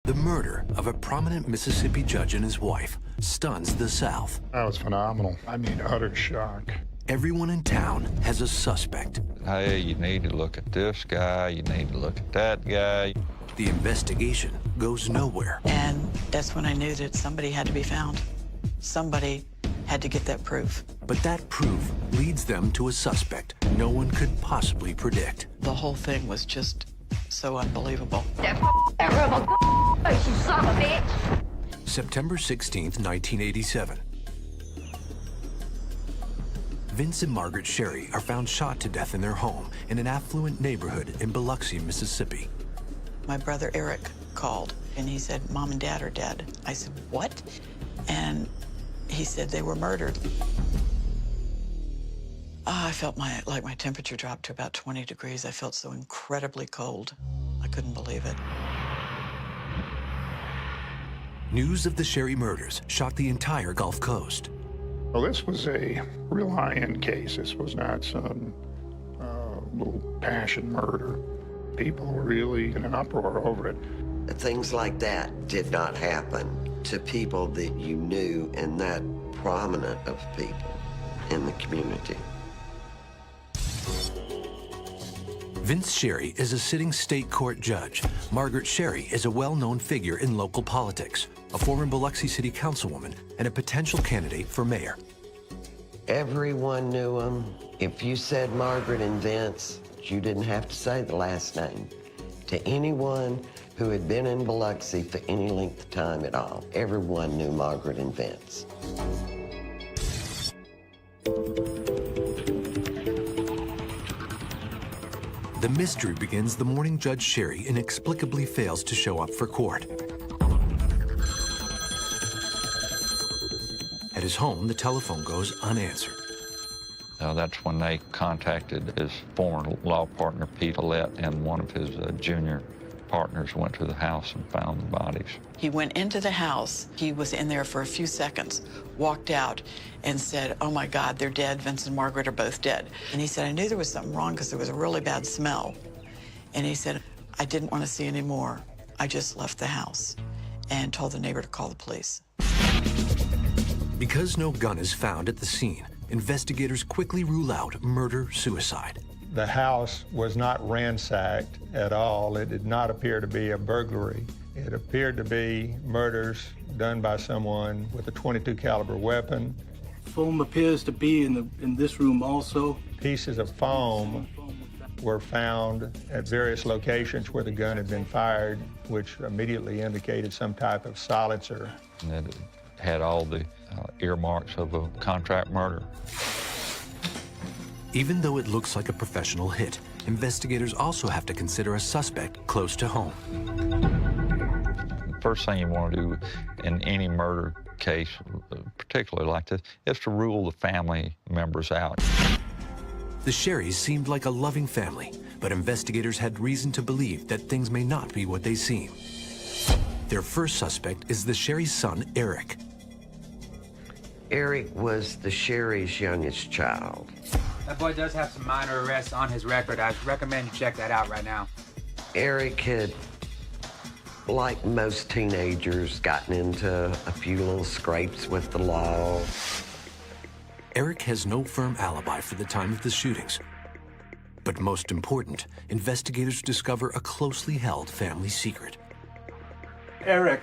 The murder of a prominent Mississippi judge and his wife stuns the South. That was phenomenal. I mean, utter shock. Everyone in town has a suspect. Hey, you need to look at this guy, you need to look at that guy. The investigation goes nowhere. And that's when I knew that somebody had to be found. Somebody had to get that proof. But that proof leads them to a suspect no one could possibly predict. The whole thing was just so unbelievable. That rebel, you son of a bitch. September 16th, 1987. Vince and Margaret Sherry are found shot to death in their home in an affluent neighborhood in Biloxi, Mississippi. My brother Eric called, and he said, Mom and Dad are dead. I said, what? And he said they were murdered. I felt like my temperature dropped to about 20 degrees. I felt so incredibly cold. I couldn't believe it. News of the Sherry murders shocked the entire Gulf Coast. Well, this was a real high-end case. This was not some little passion murder. People were really in an uproar over it. Things like that did not happen to people that you knew and that prominent of people in the community. Vince Sherry is a sitting state court judge. Margaret Sherry is a well-known figure in local politics, a former Biloxi City Councilwoman and a potential candidate for mayor. Everyone knew them. If you said Margaret and Vince, you didn't have to say the last name. To anyone who had been in Biloxi for any length of time at all, everyone knew Margaret and Vince. The mystery begins the morning Judge Sherry inexplicably fails to show up for court. At his home, the telephone goes unanswered. That's when they contacted his former law partner, Pete Follett, and one of his junior partners went to the house and found the bodies. He went into the house. He was in there for a few seconds, walked out, and said, oh, my God, they're dead. Vince and Margaret are both dead. And he said, I knew there was something wrong because there was a really bad smell. And he said, I didn't want to see any more. I just left the house and told the neighbor to call the police. Because no gun is found at the scene, investigators quickly rule out murder-suicide. The house was not ransacked at all. It did not appear to be a burglary. It appeared to be murders done by someone with a .22 caliber weapon. Foam appears to be in this room also. Pieces of foam were found at various locations where the gun had been fired, which immediately indicated some type of silencer. And it had all the earmarks of a contract murder. Even though it looks like a professional hit, investigators also have to consider a suspect close to home. The first thing you want to do in any murder case, particularly like this, is to rule the family members out. The Sherrys seemed like a loving family, but investigators had reason to believe that things may not be what they seem. Their first suspect is the Sherry's son, Eric. Eric was the Sherry's youngest child. That boy does have some minor arrests on his record. I recommend you check that out right now. Eric had, like most teenagers, gotten into a few little scrapes with the law. Eric has no firm alibi for the time of the shootings. But most important, investigators discover a closely held family secret. Eric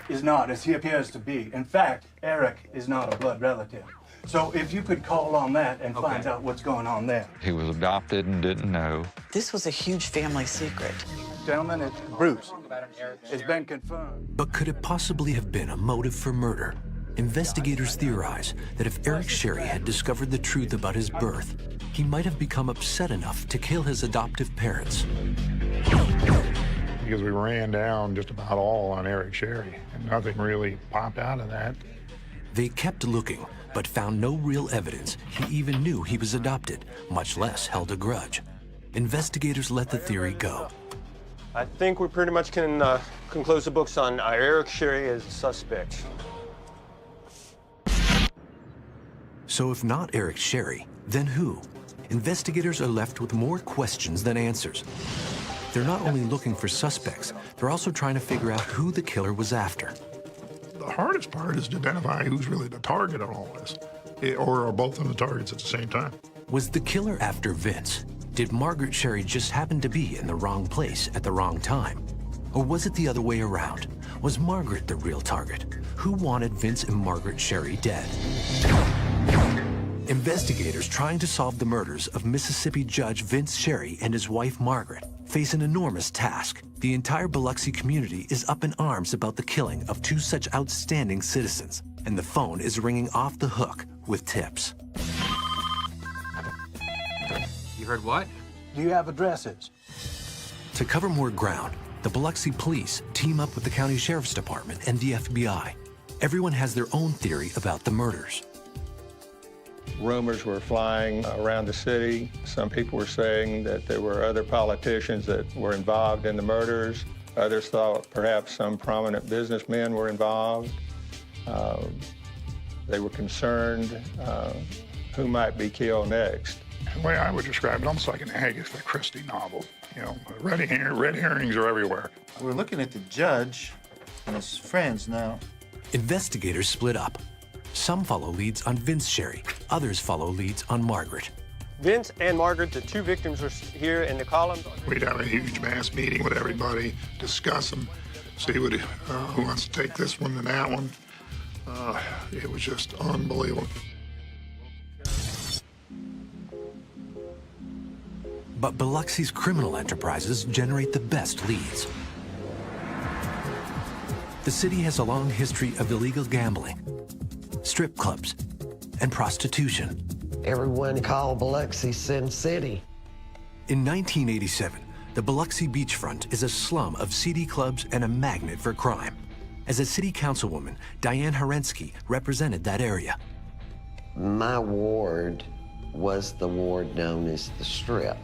is not as he appears to be. In fact, Eric is not a blood relative. So if you could call on that and find out what's going on there. He was adopted and didn't know. This was a huge family secret. Gentlemen, it's Bruce. It's been confirmed. But could it possibly have been a motive for murder? Investigators theorize that if Eric Sherry had discovered the truth about his birth, he might have become upset enough to kill his adoptive parents. Because we ran down just about all on Eric Sherry, and nothing really popped out of that. They kept looking, but found no real evidence he even knew he was adopted, much less held a grudge. Investigators let the theory go. I think we pretty much can close the books on Eric Sherry as a suspect. So if not Eric Sherry, then who? Investigators are left with more questions than answers. They're not only looking for suspects, they're also trying to figure out who the killer was after. The hardest part is to identify who's really the target of all this, or are both of them the targets at the same time. Was the killer after Vince? Did Margaret Sherry just happen to be in the wrong place at the wrong time? Or was it the other way around? Was Margaret the real target? Who wanted Vince and Margaret Sherry dead? Investigators trying to solve the murders of Mississippi Judge Vince Sherry and his wife Margaret face an enormous task. The entire Biloxi community is up in arms about the killing of two such outstanding citizens, and the phone is ringing off the hook with tips. You heard what? Do you have addresses? To cover more ground, the Biloxi police team up with the county sheriff's department and the FBI. Everyone has their own theory about the murders. Rumors were flying around the city. Some people were saying that there were other politicians that were involved in the murders. Others thought perhaps some prominent businessmen were involved. They were concerned who might be killed next. The way I would describe it, almost like an Agatha Christie novel. You know, red herrings are everywhere. We're looking at the judge and his friends now. Investigators split up. Some follow leads on Vince Sherry, others follow leads on Margaret. Vince and Margaret, the two victims, were here in the column. We'd have a huge mass meeting with everybody, discuss them, see who wants to take this one and that one. It was just unbelievable. But Biloxi's criminal enterprises generate the best leads. The city has a long history of illegal gambling, strip clubs, and prostitution. Everyone called Biloxi Sin City. In 1987, the Biloxi beachfront is a slum of seedy clubs and a magnet for crime. As a city councilwoman, Diane Herensky represented that area. My ward was the ward known as the Strip.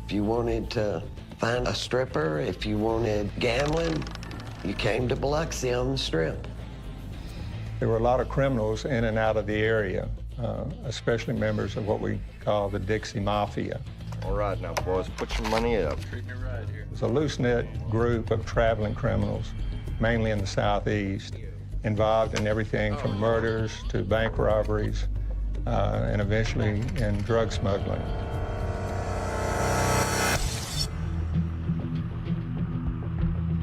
If you wanted to find a stripper, if you wanted gambling, you came to Biloxi on the Strip. There were a lot of criminals in and out of the area, especially members of what we call the Dixie Mafia. All right now, boys, put your money up. It was a loose-knit group of traveling criminals, mainly in the southeast, involved in everything from murders to bank robberies, and eventually in drug smuggling.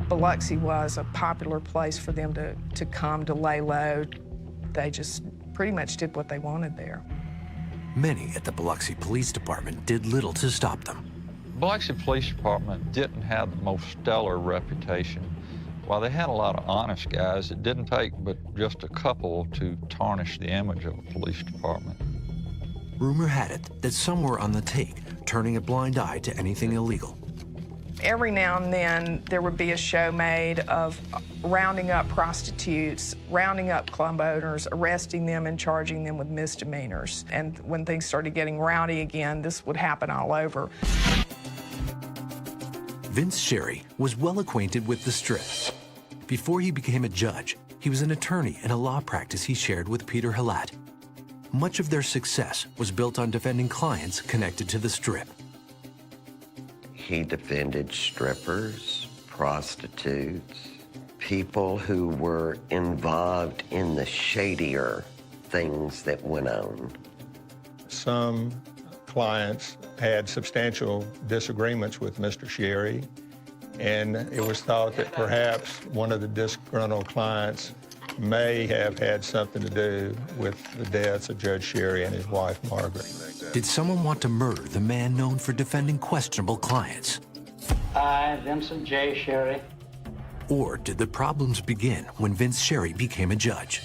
Biloxi was a popular place for them to come to lay low. They just pretty much did what they wanted there. Many at the Biloxi Police Department did little to stop them. Biloxi Police Department didn't have the most stellar reputation. While they had a lot of honest guys, it didn't take but just a couple to tarnish the image of a police department. Rumor had it that some were on the take, turning a blind eye to anything illegal. Every now and then, there would be a show made of rounding up prostitutes, rounding up club owners, arresting them and charging them with misdemeanors. And when things started getting rowdy again, this would happen all over. Vince Sherry was well acquainted with the Strip. Before he became a judge, he was an attorney in a law practice he shared with Peter Halat. Much of their success was built on defending clients connected to the Strip. He defended strippers, prostitutes, people who were involved in the shadier things that went on. Some clients had substantial disagreements with Mr. Sherry, and it was thought that perhaps one of the disgruntled clients may have had something to do with the deaths of Judge Sherry and his wife, Margaret. Did someone want to murder the man known for defending questionable clients? I, Vincent J. Sherry. Or did the problems begin when Vince Sherry became a judge?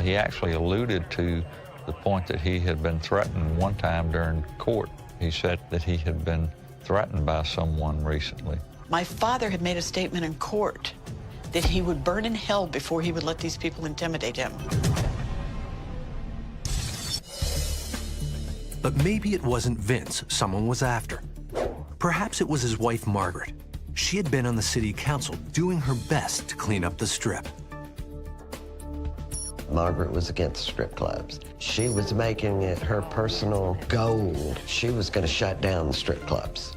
He actually alluded to the point that he had been threatened one time during court. He said that he had been threatened by someone recently. My father had made a statement in court that he would burn in hell before he would let these people intimidate him. But maybe it wasn't Vince someone was after. Perhaps it was his wife, Margaret. She had been on the city council doing her best to clean up the Strip. Margaret was against strip clubs. She was making it her personal goal. She was going to shut down the strip clubs.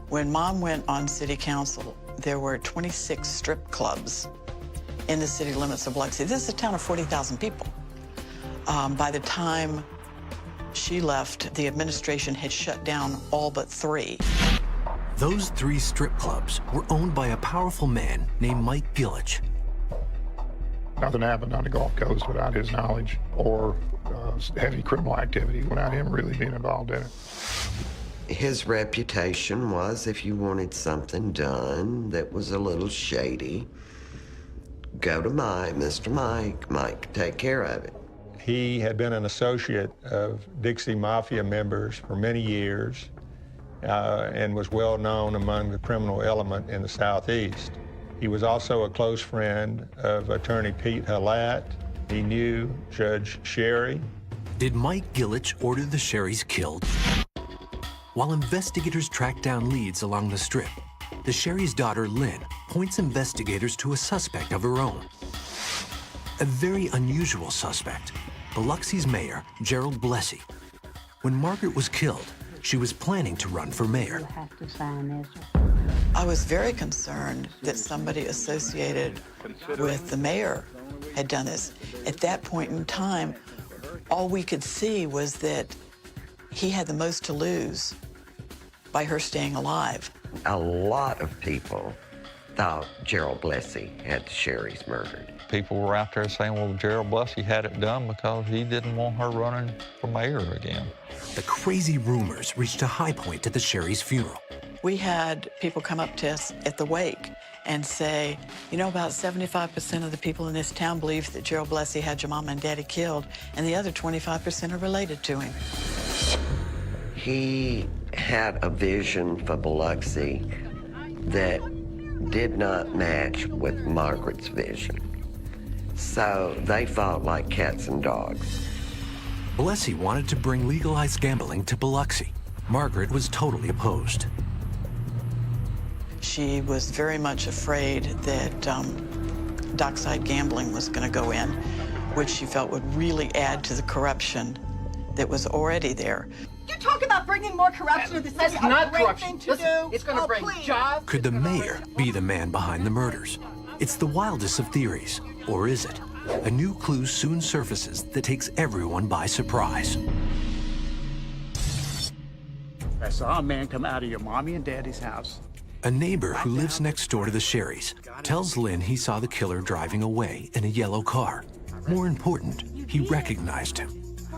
When Mom went on city council, there were 26 strip clubs in the city limits of Biloxi. This is a town of 40,000 people. By the time she left, the administration had shut down all but 3. Those 3 strip clubs were owned by a powerful man named Mike Gillich. Nothing happened on the Gulf Coast without his knowledge or heavy criminal activity without him really being involved in it. His reputation was, if you wanted something done that was a little shady, go to Mr. Mike. Mike could take care of it. He had been an associate of Dixie Mafia members for many years and was well known among the criminal element in the Southeast. He was also a close friend of attorney Pete Halat. He knew Judge Sherry. Did Mike Gillich order the Sherrys killed? While investigators track down leads along the strip, the Sherry's daughter, Lynn, points investigators to a suspect of her own. A very unusual suspect, Biloxi's mayor, Gerald Blessy. When Margaret was killed, she was planning to run for mayor. I was very concerned that somebody associated with the mayor had done this. At that point in time, all we could see was that he had the most to lose by her staying alive. A lot of people thought Gerald Blessy had the Sherrys murdered. People were out there saying, well, Gerald Blessy had it done because he didn't want her running for mayor again. The crazy rumors reached a high point at the Sherrys' funeral. We had people come up to us at the wake and say, you know, about 75% of the people in this town believe that Gerald Blessy had your mom and daddy killed, and the other 25% are related to him. He had a vision for Biloxi that did not match with Margaret's vision. So they fought like cats and dogs. Blessy wanted to bring legalized gambling to Biloxi. Margaret was totally opposed. She was very much afraid that dockside gambling was going to go in, which she felt would really add to the corruption that was already there. You talk about bringing more corruption to the city. That's not great corruption. thing to do. It's going to bring jobs. Could the mayor be the man behind the murders? It's the wildest of theories, or is it? A new clue soon surfaces that takes everyone by surprise. I saw a man come out of your mommy and daddy's house. A neighbor who lives next door to the Sherrys tells Lynn he saw the killer driving away in a yellow car. More important, he recognized him.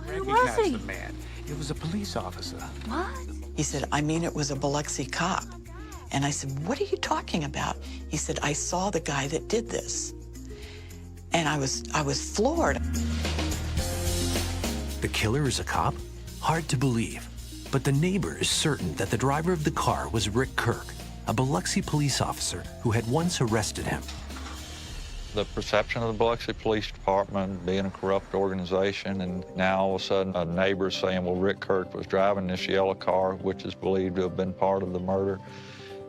Who was he? The man. It was a police officer. What? He said, I mean, it was a Biloxi cop. And I said, what are you talking about? He said, I saw the guy that did this. And I was floored. The killer is a cop? Hard to believe. But the neighbor is certain that the driver of the car was Rick Kirk, a Biloxi police officer who had once arrested him. The perception of the Biloxi Police Department being a corrupt organization, and now all of a sudden a neighbor saying, well, Rick Kirk was driving this yellow car, which is believed to have been part of the murder.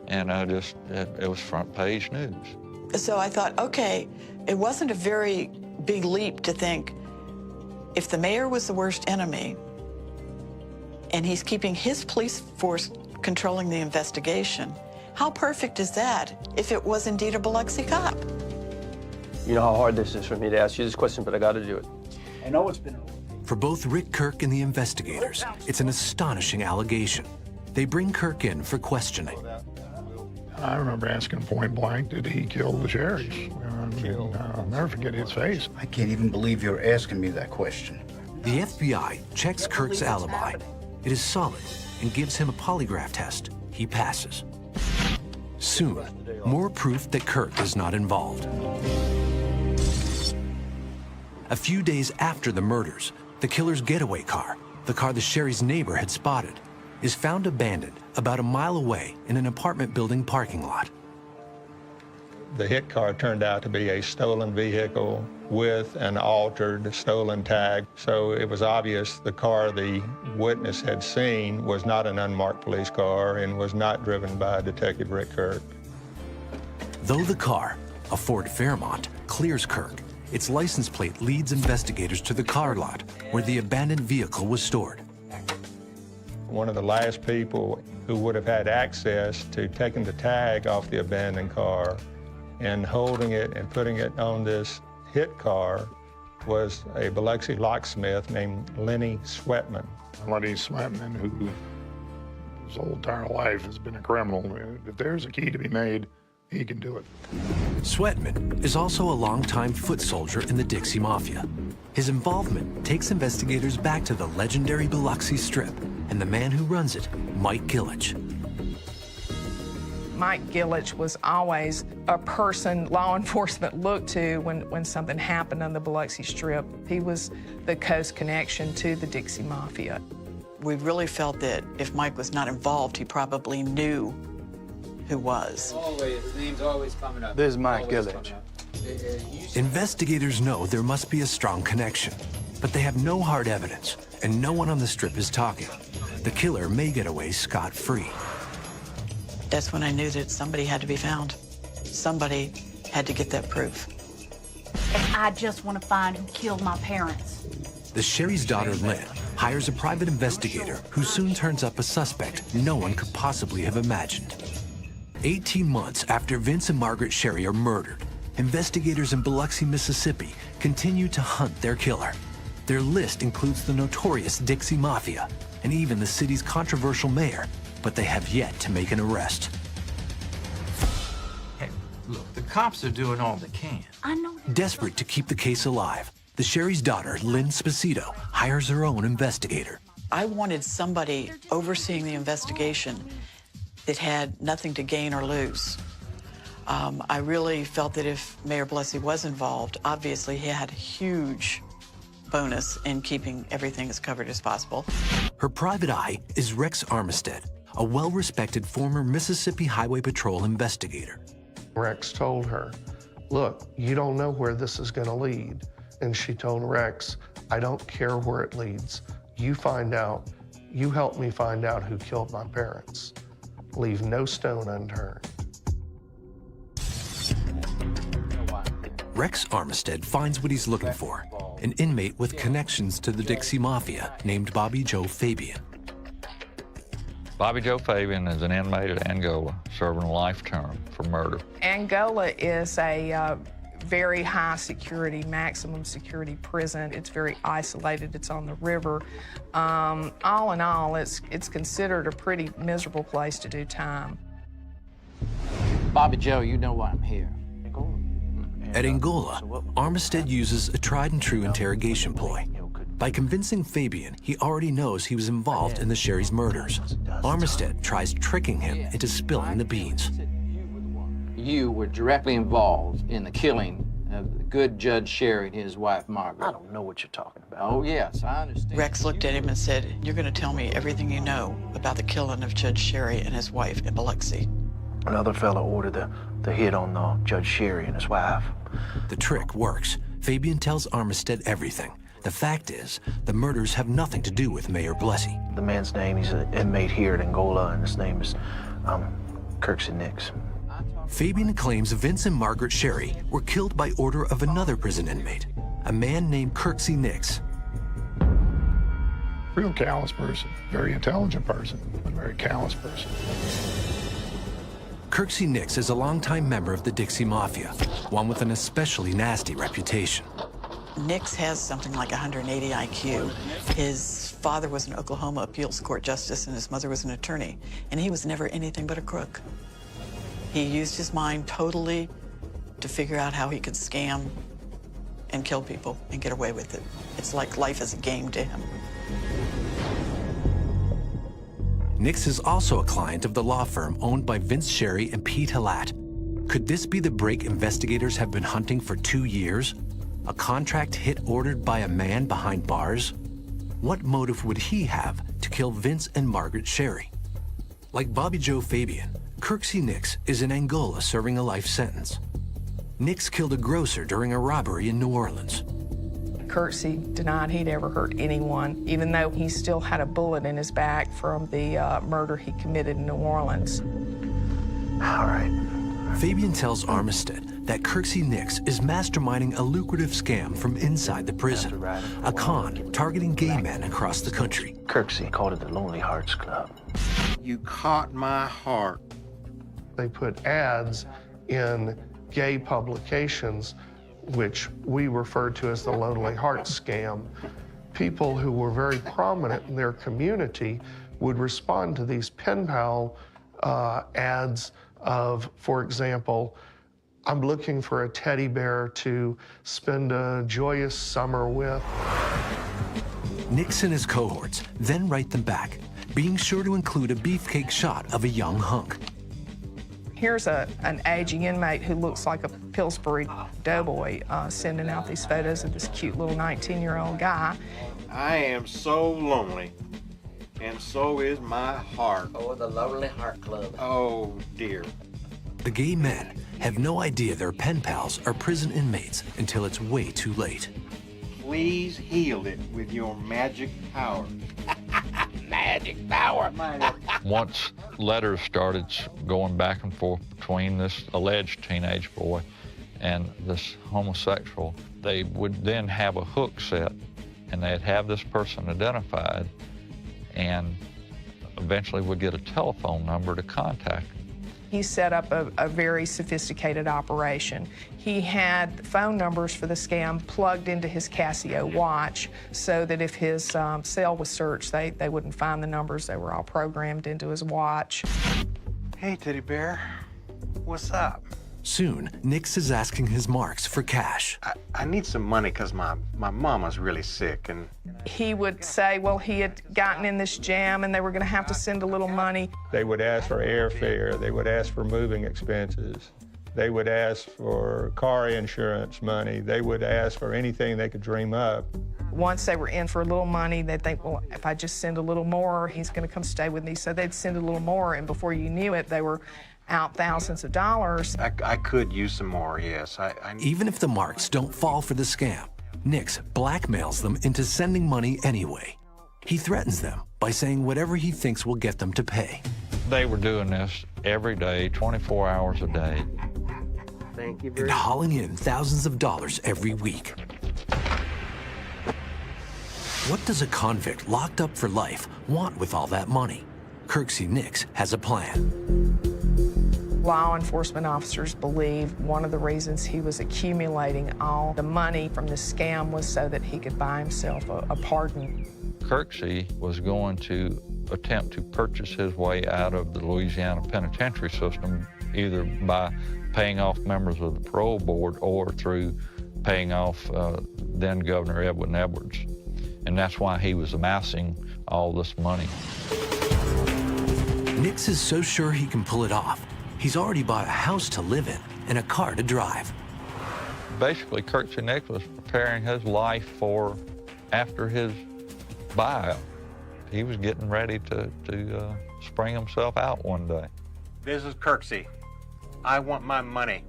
And it was front page news. So I thought, okay, it wasn't a very big leap to think if the mayor was the worst enemy and he's keeping his police force controlling the investigation, how perfect is that if it was indeed a Biloxi cop? You know how hard this is for me to ask you this question, but I got to do it. I know it's been. For both Rick Kirk and the investigators, it's an astonishing allegation. They bring Kirk in for questioning. I remember asking point blank, did he kill the Sherrys? I'll never forget his face. I can't even believe you're asking me that question. The FBI checks Kirk's alibi. It is solid and gives him a polygraph test. He passes. Soon, more proof that Kirk is not involved. A few days after the murders, the killer's getaway car, the car the Sherry's neighbor had spotted, is found abandoned about a mile away in an apartment building parking lot. The hit car turned out to be a stolen vehicle with an altered stolen tag. So it was obvious the car the witness had seen was not an unmarked police car and was not driven by Detective Rick Kirk. Though the car, a Ford Fairmont, clears Kirk, its license plate leads investigators to the car lot where the abandoned vehicle was stored. One of the last people who would have had access to taking the tag off the abandoned car and holding it and putting it on this hit car was a Biloxi locksmith named Lenny Sweatman. Lenny Sweatman, who his whole entire life has been a criminal. If there's a key to be made, he can do it. Sweatman is also a longtime foot soldier in the Dixie Mafia. His involvement takes investigators back to the legendary Biloxi Strip and the man who runs it, Mike Gillich. Mike Gillich was always a person law enforcement looked to when something happened on the Biloxi Strip. He was the coast connection to the Dixie Mafia. We really felt that if Mike was not involved, he probably knew who was. Always, his name's always coming up. This is Mike Gillich. Investigators know there must be a strong connection, but they have no hard evidence, and no one on the Strip is talking. The killer may get away scot-free. That's when I knew that somebody had to be found. Somebody had to get that proof. And I just want to find who killed my parents. The Sherry's daughter, Lynn, hires a private investigator who soon turns up a suspect no one could possibly have imagined. 18 months after Vince and Margaret Sherry are murdered, investigators in Biloxi, Mississippi continue to hunt their killer. Their list includes the notorious Dixie Mafia and even the city's controversial mayor, but they have yet to make an arrest. Hey, look, the cops are doing all they can. I know. Desperate to keep the case alive, the Sherry's daughter, Lynn Spacito, hires her own investigator. I wanted somebody overseeing the investigation that had nothing to gain or lose. I really felt that if Mayor Biloxi was involved, obviously he had a huge bonus in keeping everything as covered as possible. Her private eye is Rex Armistead, a well-respected former Mississippi Highway Patrol investigator. Rex told her, look, you don't know where this is going to lead. And she told Rex, I don't care where it leads. You find out, you help me find out who killed my parents. Leave no stone unturned. Rex Armistead finds what he's looking for, an inmate with connections to the Dixie Mafia named Bobby Joe Fabian. Bobby Joe Fabian is an inmate at Angola serving a life term for murder. Angola is a very high security, maximum security prison. It's very isolated. It's on the river. All in all, it's considered a pretty miserable place to do time. Bobby Joe, you know why I'm here. At Angola, Armistead uses a tried-and-true interrogation ploy. By convincing Fabian he already knows he was involved in the Sherry's murders, Armistead tries tricking him into spilling the beans. You were directly involved in the killing of the good Judge Sherry and his wife, Margaret. I don't know what you're talking about. Oh, yes, I understand. Rex looked at him and said, you're going to tell me everything you know about the killing of Judge Sherry and his wife in Biloxi. Another fellow ordered the hit on Judge Sherry and his wife. The trick works. Fabian tells Armistead everything. The fact is, the murders have nothing to do with Mayor Biloxi. The man's name, he's an inmate here at Angola, and his name is Kirksey Nix. Fabian claims Vince and Margaret Sherry were killed by order of another prison inmate, a man named Kirksey Nix. Real callous person, very intelligent person, but very callous person. Kirksey Nix is a longtime member of the Dixie Mafia, one with an especially nasty reputation. Nix has something like 180 IQ. His father was an Oklahoma appeals court justice and his mother was an attorney, and he was never anything but a crook. He used his mind totally to figure out how he could scam and kill people and get away with it. It's like life is a game to him. Nix is also a client of the law firm owned by Vince Sherry and Pete Halat. Could this be the break investigators have been hunting for 2 years? A contract hit ordered by a man behind bars? What motive would he have to kill Vince and Margaret Sherry? Like Bobby Joe Fabian, Kirksey Nix is in Angola serving a life sentence. Nix killed a grocer during a robbery in New Orleans. Kirksey denied he'd ever hurt anyone, even though he still had a bullet in his back from the murder he committed in New Orleans. All right. Fabian tells Armistead that Kirksey Nix is masterminding a lucrative scam from inside the prison, a con targeting gay men across the country. Kirksey called it the Lonely Hearts Club. You caught my heart. They put ads in gay publications, which we refer to as the Lonely Heart Scam. People who were very prominent in their community would respond to these pen pal ads of, for example, I'm looking for a teddy bear to spend a joyous summer with. Nix and his cohorts then write them back, being sure to include a beefcake shot of a young hunk. Here's an aging inmate who looks like a Pillsbury doughboy sending out these photos of this cute little 19-year-old guy. I am so lonely, and so is my heart. Oh, the Lonely Heart Club. Oh, dear. The gay men have no idea their pen pals are prison inmates until it's way too late. Please heal it with your magic power. Magic power. Once letters started going back and forth between this alleged teenage boy and this homosexual, they would then have a hook set, and they'd have this person identified, and eventually would get a telephone number to contact him. He set up a very sophisticated operation. He had phone numbers for the scam plugged into his Casio watch so that if his cell was searched, they wouldn't find the numbers. They were all programmed into his watch. Hey, teddy bear. What's up? Soon, Nix is asking his marks for cash. I need some money because my mama's really sick, and... He would say, well, he had gotten in this jam and they were going to have to send a little money. They would ask for airfare. They would ask for moving expenses. They would ask for car insurance money. They would ask for anything they could dream up. Once they were in for a little money, they'd think, well, if I just send a little more, he's going to come stay with me. So they'd send a little more, and before you knew it, they were out thousands of dollars. I could use some more, yes. Even if the marks don't fall for the scam, Nix blackmails them into sending money anyway. He threatens them by saying whatever he thinks will get them to pay. They were doing this every day, 24 hours a day. Thank you And hauling in thousands of dollars every week. What does a convict locked up for life want with all that money? Kirksey Nix has a plan. Law enforcement officers believe one of the reasons he was accumulating all the money from the scam was so that he could buy himself a pardon. Kirksey was going to attempt to purchase his way out of the Louisiana penitentiary system, either by paying off members of the parole board or through paying off then Governor Edwin Edwards. And that's why he was amassing all this money. Nix is so sure he can pull it off, he's already bought a house to live in and a car to drive. Basically, Kirksey Nix was preparing his life for after his buyout. He was getting ready to spring himself out one day. This is Kirksey. I want my money.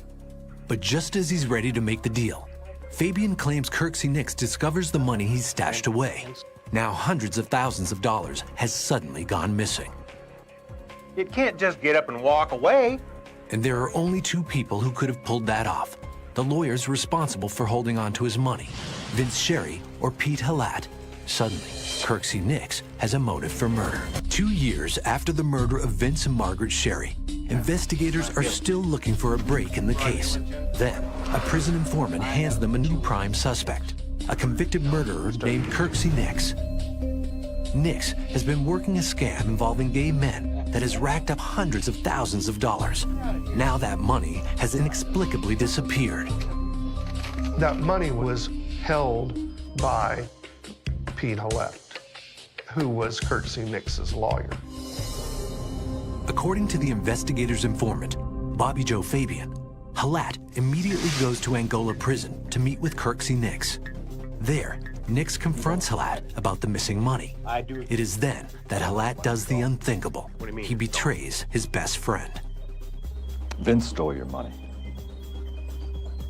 But just as he's ready to make the deal, Fabian claims Kirksey Nix discovers the money he's stashed away. Now hundreds of thousands of dollars has suddenly gone missing. You can't just get up and walk away. And there are only two people who could have pulled that off. The lawyers responsible for holding on to his money, Vince Sherry or Pete Halat. Suddenly, Kirksey Nix has a motive for murder. 2 years after the murder of Vince and Margaret Sherry, investigators are still looking for a break in the case. Then, a prison informant hands them a new prime suspect, a convicted murderer named Kirksey Nix. Nix has been working a scam involving gay men that has racked up hundreds of thousands of dollars. Now that money has inexplicably disappeared. That money was held by Pete Halat, who was Kirksey Nix's lawyer. According to the investigator's informant, Bobby Joe Fabian, Halat immediately goes to Angola prison to meet with Kirksey Nix. There, Nix confronts Halat about the missing money. It is then that Halat does the unthinkable. He betrays his best friend. Vince stole your money.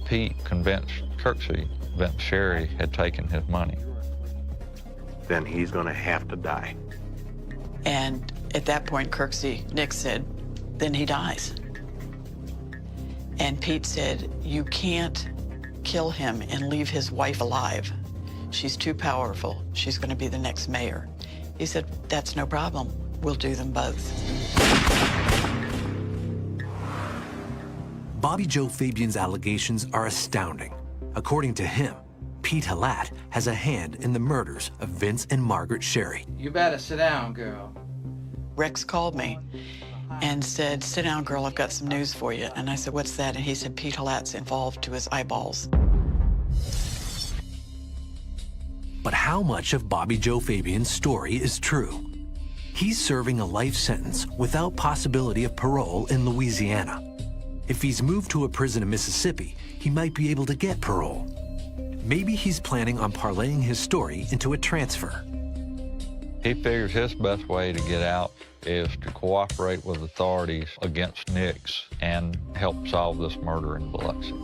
Pete convinced Kirksey Vince Sherry had taken his money. Then he's going to have to die. And at that point, Kirksey Nix said, then he dies. And Pete said, you can't kill him and leave his wife alive. She's too powerful. She's going to be the next mayor. He said, that's no problem. We'll do them both. Bobby Joe Fabian's allegations are astounding. According to him, Pete Halat has a hand in the murders of Vince and Margaret Sherry. You better sit down, girl. Rex called me and said, "Sit down, girl, I've got some news for you." And I said, "What's that?" And he said, "Pete Halat's involved to his eyeballs." But how much of Bobby Joe Fabian's story is true? He's serving a life sentence without possibility of parole in Louisiana. If he's moved to a prison in Mississippi, he might be able to get parole. Maybe he's planning on parlaying his story into a transfer. He figures his best way to get out is to cooperate with authorities against Nix and help solve this murder in Biloxi.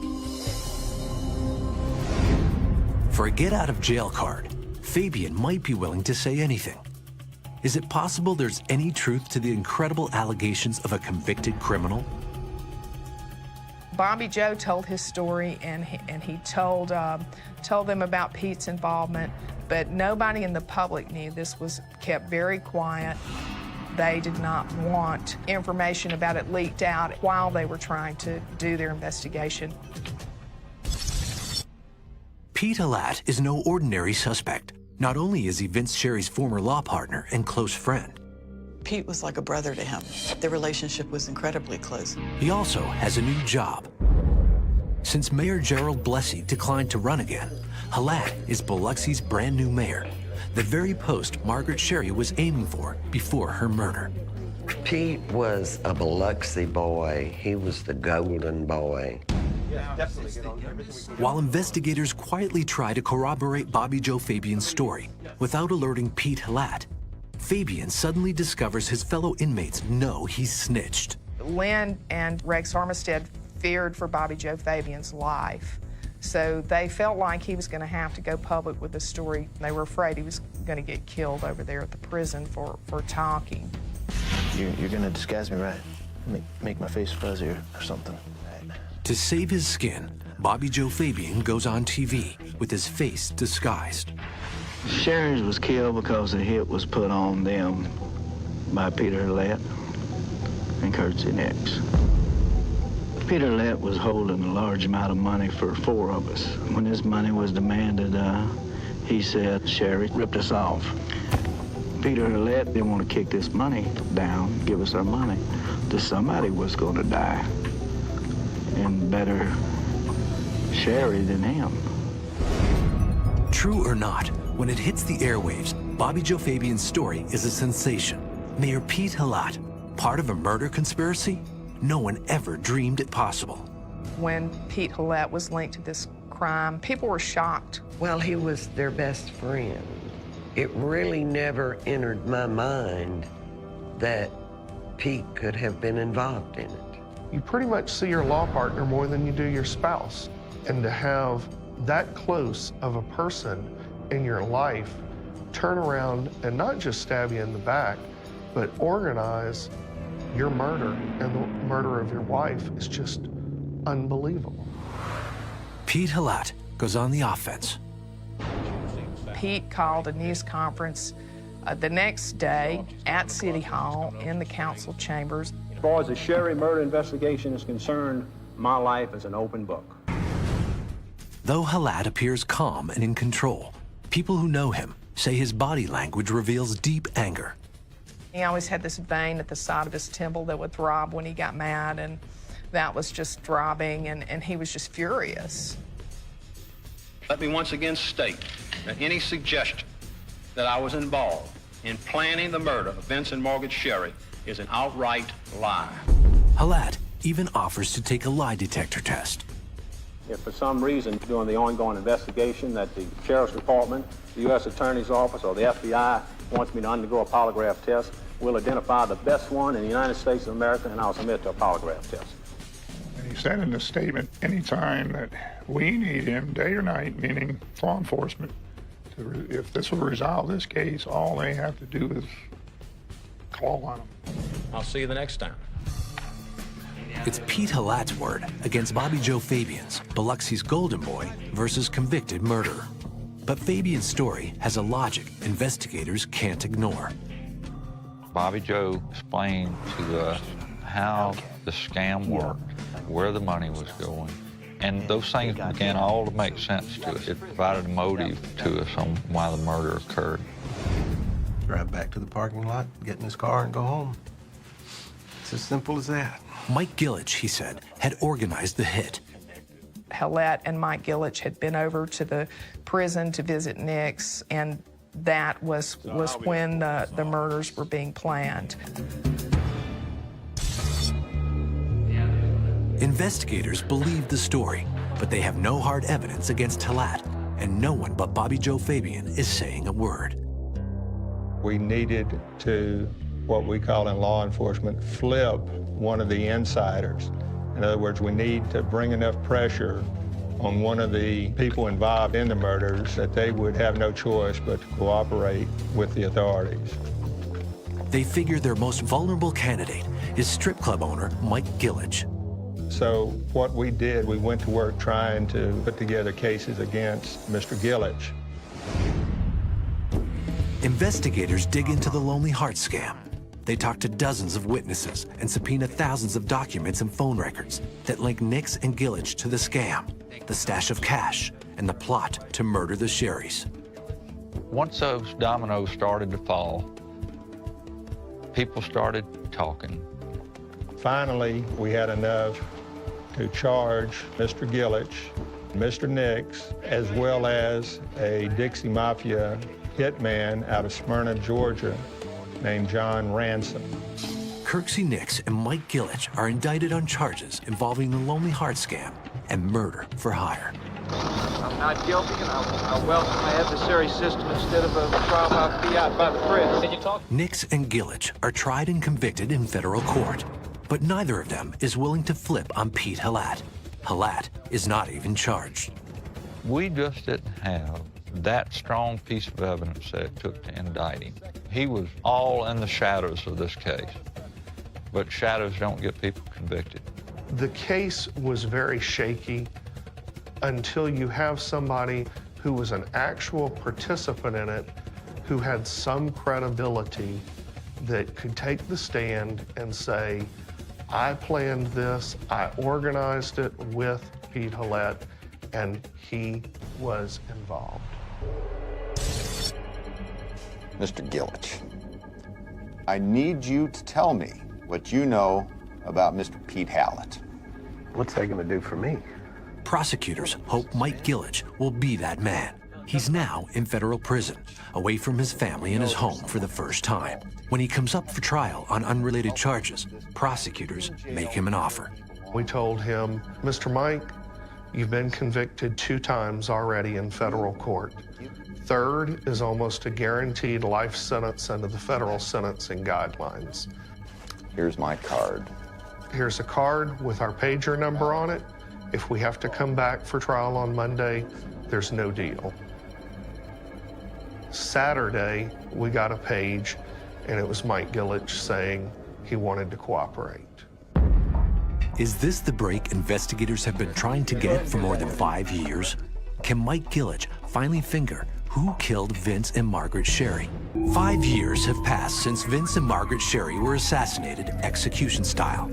For a get-out-of-jail card, Fabian might be willing to say anything. Is it possible there's any truth to the incredible allegations of a convicted criminal? Bobby Joe told his story, and he told them about Pete's involvement, but nobody in the public knew. This was kept very quiet. They did not want information about it leaked out while they were trying to do their investigation. Pete Halat is no ordinary suspect. Not only is he Vince Sherry's former law partner and close friend, Pete was like a brother to him. Their relationship was incredibly close. he also has a new job. Since Mayor Gerald Blessey declined to run again, Halat is Biloxi's brand new mayor, the very post Margaret Sherry was aiming for before her murder. Pete was a Biloxi boy. He was the golden boy. While investigators quietly try to corroborate Bobby Joe Fabian's story without alerting Pete Halat, Fabian suddenly discovers his fellow inmates know he's snitched. Lynn and Rex Armistead feared for Bobby Joe Fabian's life, so they felt like he was going to have to go public with the story. They were afraid he was going to get killed over there at the prison for talking. You're going to disguise me, right? Make my face fuzzier or something. Right. To save his skin, Bobby Joe Fabian goes on TV with his face disguised. Sherry's was killed because a hit was put on them by Peter Halat and Curtsy Nix. Peter Halat was holding a large amount of money for 4 of us. When this money was demanded, he said Sherry ripped us off. Peter Halat didn't want to kick this money down, give us our money. That somebody was going to die, and better Sherry than him. True or not, when it hits the airwaves, Bobby Joe Fabian's story is a sensation. Mayor Pete Halat, part of a murder conspiracy? No one ever dreamed it possible. When Pete Halat was linked to this crime, people were shocked. Well, he was their best friend. It really never entered my mind that Pete could have been involved in it. You pretty much see your law partner more than you do your spouse. And to have that close of a person in your life turn around and not just stab you in the back, but organize your murder and the murder of your wife is just unbelievable. Pete Halat goes on the offense. Pete called a news conference the next day at City Hall in the council chambers. As far as the Sherry murder investigation is concerned, my life is an open book. Though Halat appears calm and in control, people who know him say his body language reveals deep anger. He always had this vein at the side of his temple that would throb when he got mad, and that was just throbbing, and he was just furious. Let me once again state that any suggestion that I was involved in planning the murder of Vince and Margaret Sherry is an outright lie. Halat even offers to take a lie detector test. If for some reason during the ongoing investigation that the Sheriff's Department, the U.S. Attorney's Office, or the FBI wants me to undergo a polygraph test, we'll identify the best one in the United States of America, and I'll submit to a polygraph test. And he said in the statement, anytime that we need him, day or night, meaning law enforcement, if this will resolve this case, all they have to do is call on him. I'll see you the next time. It's Pete Halat's word against Bobby Joe Fabian's, Biloxi's golden boy, versus convicted murderer. But Fabian's story has a logic investigators can't ignore. Bobby Joe explained to us how the scam worked, where the money was going, and those things began all to make sense to us. It provided a motive to us on why the murder occurred. Drive back to the parking lot, get in his car, and go home. It's as simple as that. Mike Gillich, he said, had organized the hit. Hallett and Mike Gillich had been over to the prison to visit Nix, and that was when the murders were being planned. Investigators believe the story, but they have no hard evidence against Hallett, and no one but Bobby Joe Fabian is saying a word. We needed to, what we call in law enforcement, flip one of the insiders. In other words, we need to bring enough pressure on one of the people involved in the murders that they would have no choice but to cooperate with the authorities. They figure their most vulnerable candidate is strip club owner Mike Gillich. So what we did, we went to work trying to put together cases against Mr. Gillich. Investigators dig into the Lonely Heart scam. They talk to dozens of witnesses and subpoena thousands of documents and phone records that link Nix and Gillich to the scam, the stash of cash, and the plot to murder the Sherrys. Once those dominoes started to fall, people started talking. Finally, we had enough to charge Mr. Gillich, Mr. Nix, as well as a Dixie Mafia hitman out of Smyrna, Georgia, named John Ransom. Kirksey Nix and Mike Gillich are indicted on charges involving the Lonely Heart scam and murder for hire. I'm not guilty, and I welcome my adversary system instead of a trial by fiat by the press. Can you talk? Nix and Gillich are tried and convicted in federal court, but neither of them is willing to flip on Pete Hallett. Hallett is not even charged. We just didn't have that strong piece of evidence that it took to indict him. He was all in the shadows of this case, but shadows don't get people convicted. The case was very shaky until you have somebody who was an actual participant in it, who had some credibility, that could take the stand and say, I planned this, I organized it with Pete Hallett, and he was involved. Mr. Gillich, I need you to tell me what you know about Mr. Pete Hallett. What's that going to do for me? Prosecutors hope Mike Gillich will be that man. He's now in federal prison, away from his family and his home for the first time. When he comes up for trial on unrelated charges, prosecutors make him an offer. We told him, Mr. Mike, you've been convicted 2 times already in federal court. Third is almost a guaranteed life sentence under the federal sentencing guidelines. Here's my card. Here's a card with our pager number on it. If we have to come back for trial on Monday, there's no deal. Saturday, we got a page, and it was Mike Gillich saying he wanted to cooperate. Is this the break investigators have been trying to get for more than 5 years? Can Mike Gillich finally finger who killed Vince and Margaret Sherry? 5 years have passed since Vince and Margaret Sherry were assassinated execution style.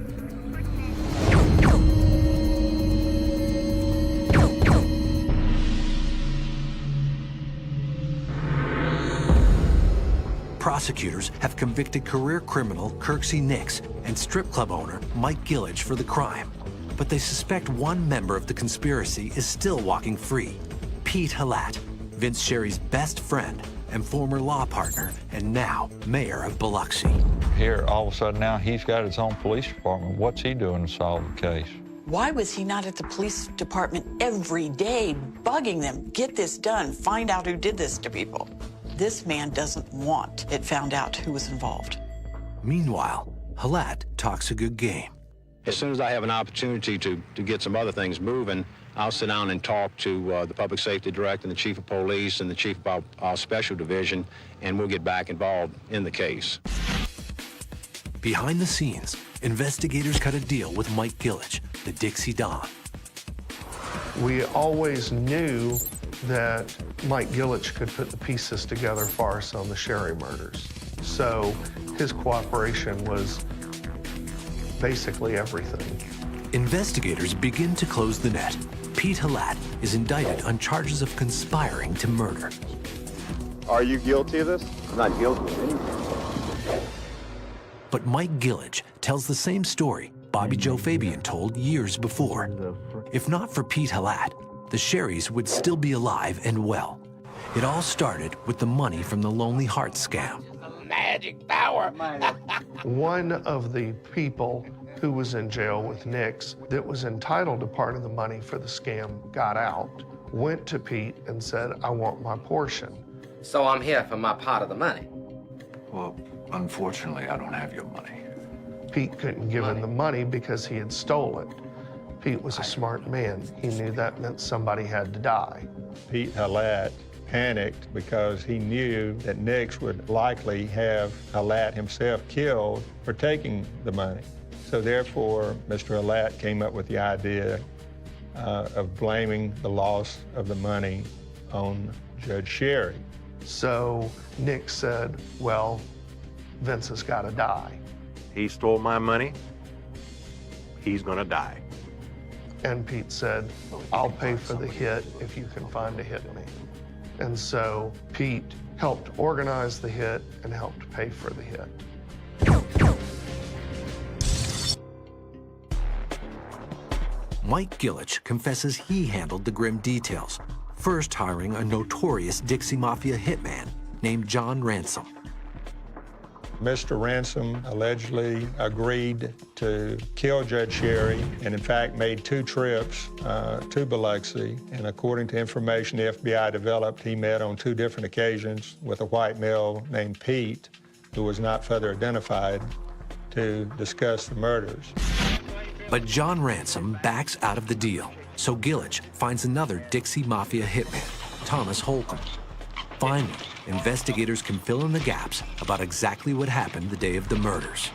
Prosecutors have convicted career criminal Kirksey Nix and strip club owner Mike Gillich for the crime. But they suspect one member of the conspiracy is still walking free. Pete Hallett, Vince Sherry's best friend and former law partner, and now mayor of Biloxi. Here, all of a sudden now, he's got his own police department. What's he doing to solve the case? Why was he not at the police department every day bugging them? Get this done. Find out who did this to people. This man doesn't want it found out who was involved. Meanwhile, Hallett talks a good game. As soon as I have an opportunity to get some other things moving, I'll sit down and talk to the public safety director and the chief of police and the chief of our special division, and we'll get back involved in the case. Behind the scenes, investigators cut a deal with Mike Gillich, the Dixie Don. We always knew that Mike Gillich could put the pieces together for us on the Sherry murders. So His cooperation was basically everything. Investigators begin to close the net. Pete Halat is indicted on charges of conspiring to murder. Are you guilty of this? I'm not guilty of anything. But Mike Gillage tells the same story Bobby Joe Fabian told years before. If not for Pete Halat, the Sherrys would still be alive and well. It all started with the money from the Lonely Heart scam. Magic power. One of the people who was in jail with Nix that was entitled to part of the money for the scam got out, went to Pete and said, I want my portion. So I'm here for my part of the money. Well, unfortunately, I don't have your money. Pete couldn't give him the money because he had stole it. Pete was a smart man. He knew that meant somebody had to die. Pete Halat panicked because he knew that Nix would likely have Halat himself killed for taking the money. So therefore, Mr. Halat came up with the idea of blaming the loss of the money on Judge Sherry. So Nix said, well, Vince has got to die. He stole my money. He's gonna die. And Pete said, I'll pay for the hit if you can find a hitman. And so Pete helped organize the hit and helped pay for the hit. Mike Gillage confesses he handled the grim details, first hiring a notorious Dixie Mafia hitman named John Ransom. Mr. Ransom allegedly agreed to kill Judge Sherry and, in fact, made 2 trips to Biloxi. And according to information the FBI developed, he met on 2 different occasions with a white male named Pete, who was not further identified, to discuss the murders. But John Ransom backs out of the deal, so Gillage finds another Dixie Mafia hitman, Thomas Holcomb. Finally, investigators can fill in the gaps about exactly what happened the day of the murders.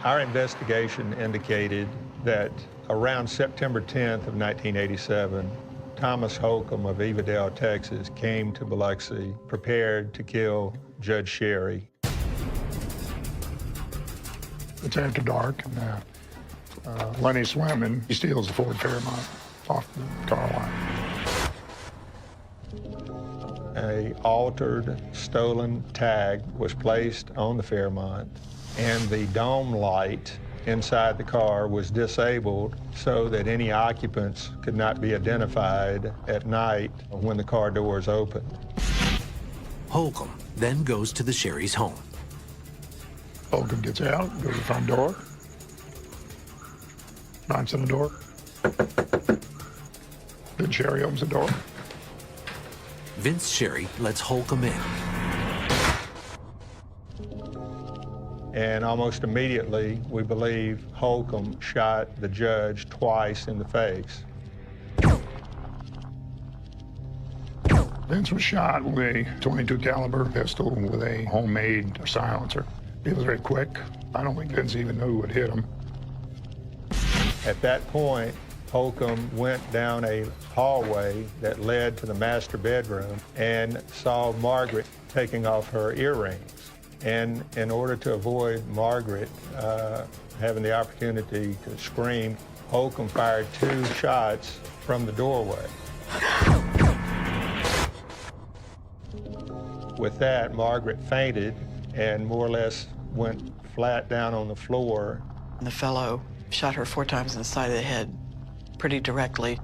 Our investigation indicated that around September 10th of 1987, Thomas Holcomb of Evadale, Texas, came to Biloxi prepared to kill Judge Sherry. It's after dark, and Lenny's swimming. He steals the Ford Fairmont off the car line. A altered, stolen tag was placed on the Fairmont, and the dome light inside the car was disabled so that any occupants could not be identified at night when the car doors opened. Holcomb then goes to the Sherry's home. Holcomb gets out, goes to the front door, knocks on the door. Then Sherry opens the door. Vince Sherry lets Holcomb in. And almost immediately, we believe Holcomb shot the judge twice in the face. Vince was shot with a .22 caliber pistol with a homemade silencer. It was very quick. I don't think Vince even knew what hit him. At that point, Holcomb went down a hallway that led to the master bedroom and saw Margaret taking off her earrings. And in order to avoid Margaret having the opportunity to scream, Holcomb fired 2 shots from the doorway. With that, Margaret fainted and more or less went flat down on the floor. And the fellow shot her 4 times in the side of the head, pretty directly.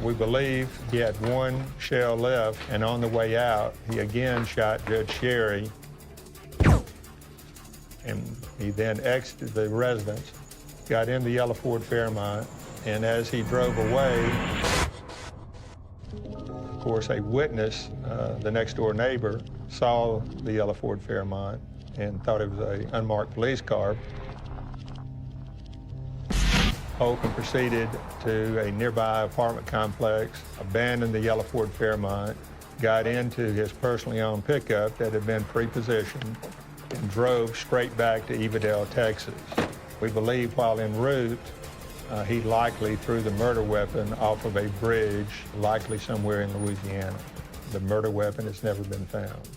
We believe he had 1 shell left, and on the way out, he again shot Judge Sherry. And he then exited the residence, got in the yellow Ford Fairmont, and as he drove away, of course, a witness, the next door neighbor, saw the yellow Ford Fairmont and thought it was an unmarked police car. Holcomb proceeded to a nearby apartment complex, abandoned the yellow Ford Fairmont, got into his personally owned pickup that had been pre-positioned, and drove straight back to Evadale, Texas. We believe while en route, He likely threw the murder weapon off of a bridge, likely somewhere in Louisiana. The murder weapon has never been found.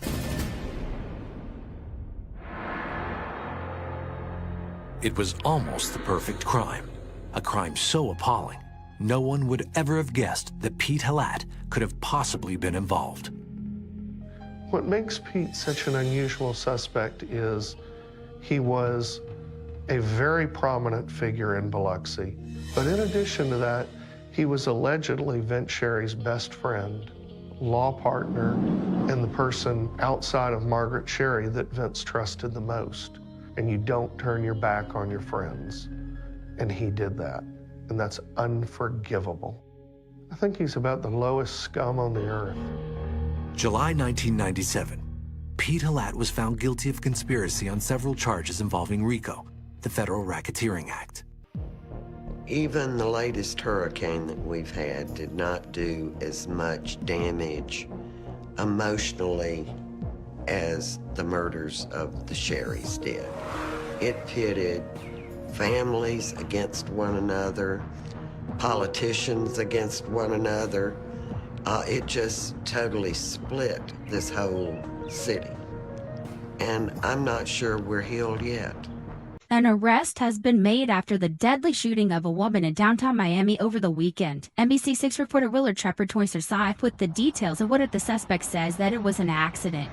It was almost the perfect crime. A crime so appalling, no one would ever have guessed that Pete Halat could have possibly been involved. What makes Pete such an unusual suspect is he was a very prominent figure in Biloxi. But in addition to that, he was allegedly Vince Sherry's best friend, law partner, and the person outside of Margaret Sherry that Vince trusted the most. And you don't turn your back on your friends. And he did that. And that's unforgivable. I think he's about the lowest scum on the earth. July 1997, Pete Halat was found guilty of conspiracy on several charges involving RICO, the Federal Racketeering Act. Even the latest hurricane that we've had did not do as much damage emotionally as the murders of the Sherrys did. It pitted families against one another, politicians against one another. It just totally split this whole city. And I'm not sure we're healed yet. An arrest has been made after the deadly shooting of a woman in downtown Miami over the weekend. NBC6 reporter Willard Shepard Toyser with the details of what the suspect says that it was an accident.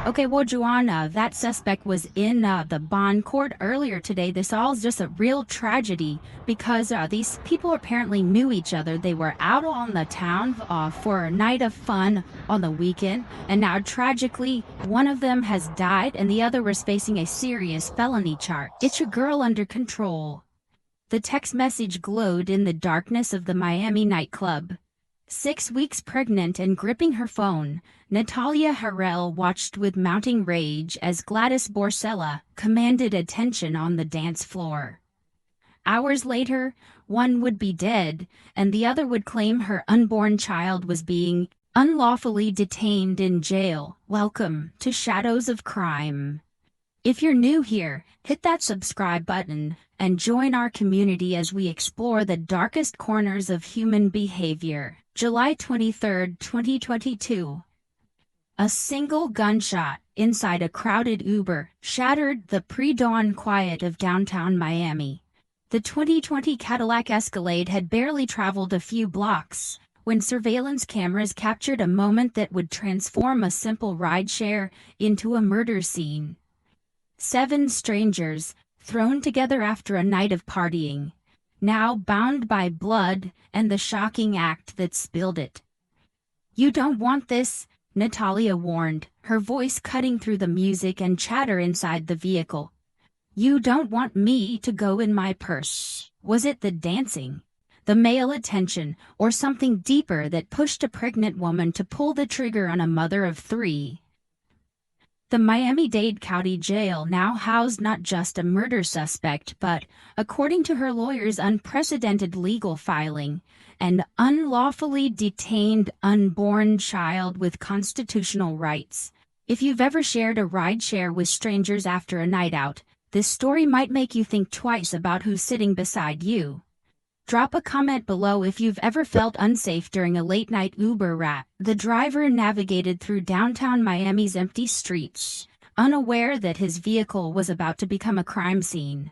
Okay, well, Joanna, that suspect was in the bond court earlier today. This all is just a real tragedy because these people apparently knew each other. They were out on the town for a night of fun on the weekend, and now tragically, one of them has died and the other was facing a serious felony charge. Get your girl under control. The text message glowed in the darkness of the Miami nightclub. 6 weeks pregnant and gripping her phone, Natalia Harrell watched with mounting rage as Gladys Borsella commanded attention on the dance floor. Hours later, one would be dead, and the other would claim her unborn child was being unlawfully detained in jail. Welcome to Shadows of Crime. If you're new here, hit that subscribe button and join our community as we explore the darkest corners of human behavior. July 23, 2022. A single gunshot inside a crowded Uber shattered the pre-dawn quiet of downtown Miami. The 2020 Cadillac Escalade had barely traveled a few blocks when surveillance cameras captured a moment that would transform a simple rideshare into a murder scene. 7 strangers, thrown together after a night of partying, now bound by blood and the shocking act that spilled it. You don't want this, Natalia warned, her voice cutting through the music and chatter inside the vehicle. You don't want me to go in my purse. Was it the dancing, the male attention, or something deeper that pushed a pregnant woman to pull the trigger on a mother of 3? The Miami-Dade County Jail now housed not just a murder suspect, but, according to her lawyer's unprecedented legal filing, an unlawfully detained unborn child with constitutional rights. If you've ever shared a rideshare with strangers after a night out, this story might make you think twice about who's sitting beside you. Drop a comment below if you've ever felt unsafe during a late-night Uber ride. The driver navigated through downtown Miami's empty streets, unaware that his vehicle was about to become a crime scene.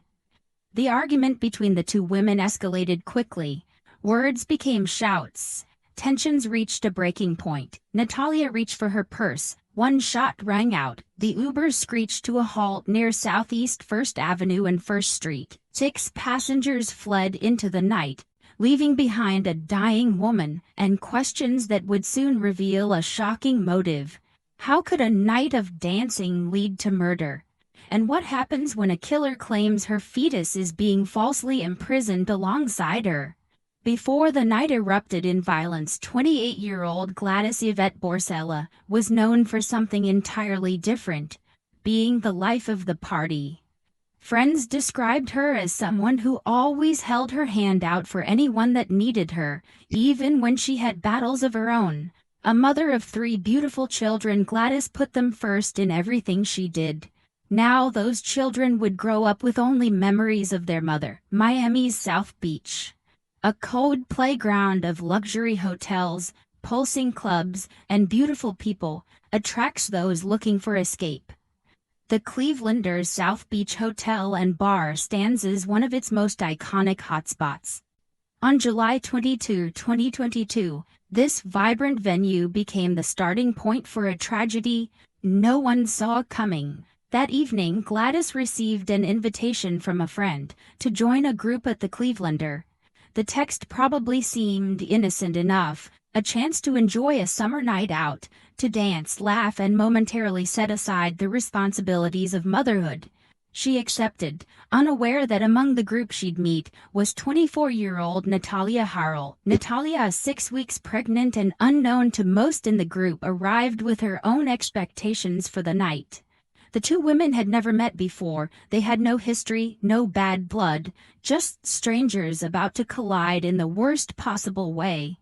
The argument between the two women escalated quickly. Words became shouts. Tensions reached a breaking point. Natalia reached for her purse. One shot rang out. The Uber screeched to a halt near Southeast 1st Avenue and 1st Street. 6 passengers fled into the night, leaving behind a dying woman and questions that would soon reveal a shocking motive. How could a night of dancing lead to murder? And what happens when a killer claims her fetus is being falsely imprisoned alongside her? Before the night erupted in violence, 28-year-old Gladys Yvette Borsella was known for something entirely different, being the life of the party. Friends described her as someone who always held her hand out for anyone that needed her, even when she had battles of her own. A mother of 3 beautiful children, Gladys put them first in everything she did. Now those children would grow up with only memories of their mother. Miami's South Beach, a cold playground of luxury hotels, pulsing clubs, and beautiful people, attracts those looking for escape. The Clevelanders South Beach Hotel and Bar stands as one of its most iconic hotspots. On July 22, 2022, this vibrant venue became the starting point for a tragedy no one saw coming. That evening, Gladys received an invitation from a friend to join a group at the Clevelander. The text probably seemed innocent enough, a chance to enjoy a summer night out, to dance, laugh, and momentarily set aside the responsibilities of motherhood. She accepted, unaware that among the group she'd meet was 24-year-old Natalia Harrell. Natalia, 6 weeks pregnant and unknown to most in the group, arrived with her own expectations for the night. The two women had never met before. They had no history, no bad blood, just strangers about to collide in the worst possible way.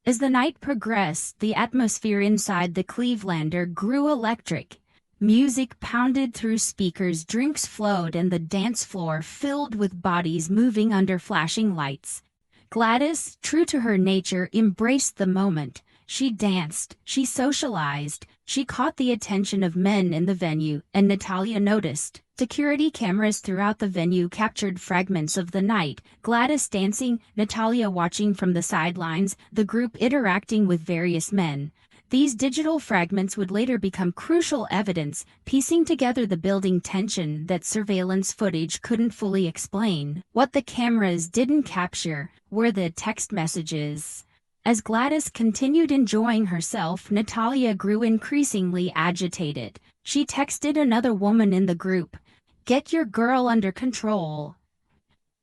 As the night progressed, the atmosphere inside the Clevelander grew electric. Music pounded through speakers, drinks flowed, and the dance floor filled with bodies moving under flashing lights. Gladys, true to her nature, embraced the moment. She danced, she socialized, she caught the attention of men in the venue, and Natalia noticed. Security cameras throughout the venue captured fragments of the night, Gladys dancing, Natalia watching from the sidelines, the group interacting with various men. These digital fragments would later become crucial evidence, piecing together the building tension that surveillance footage couldn't fully explain. What the cameras didn't capture were the text messages. As Gladys continued enjoying herself, Natalia grew increasingly agitated. She texted another woman in the group, "Get your girl under control."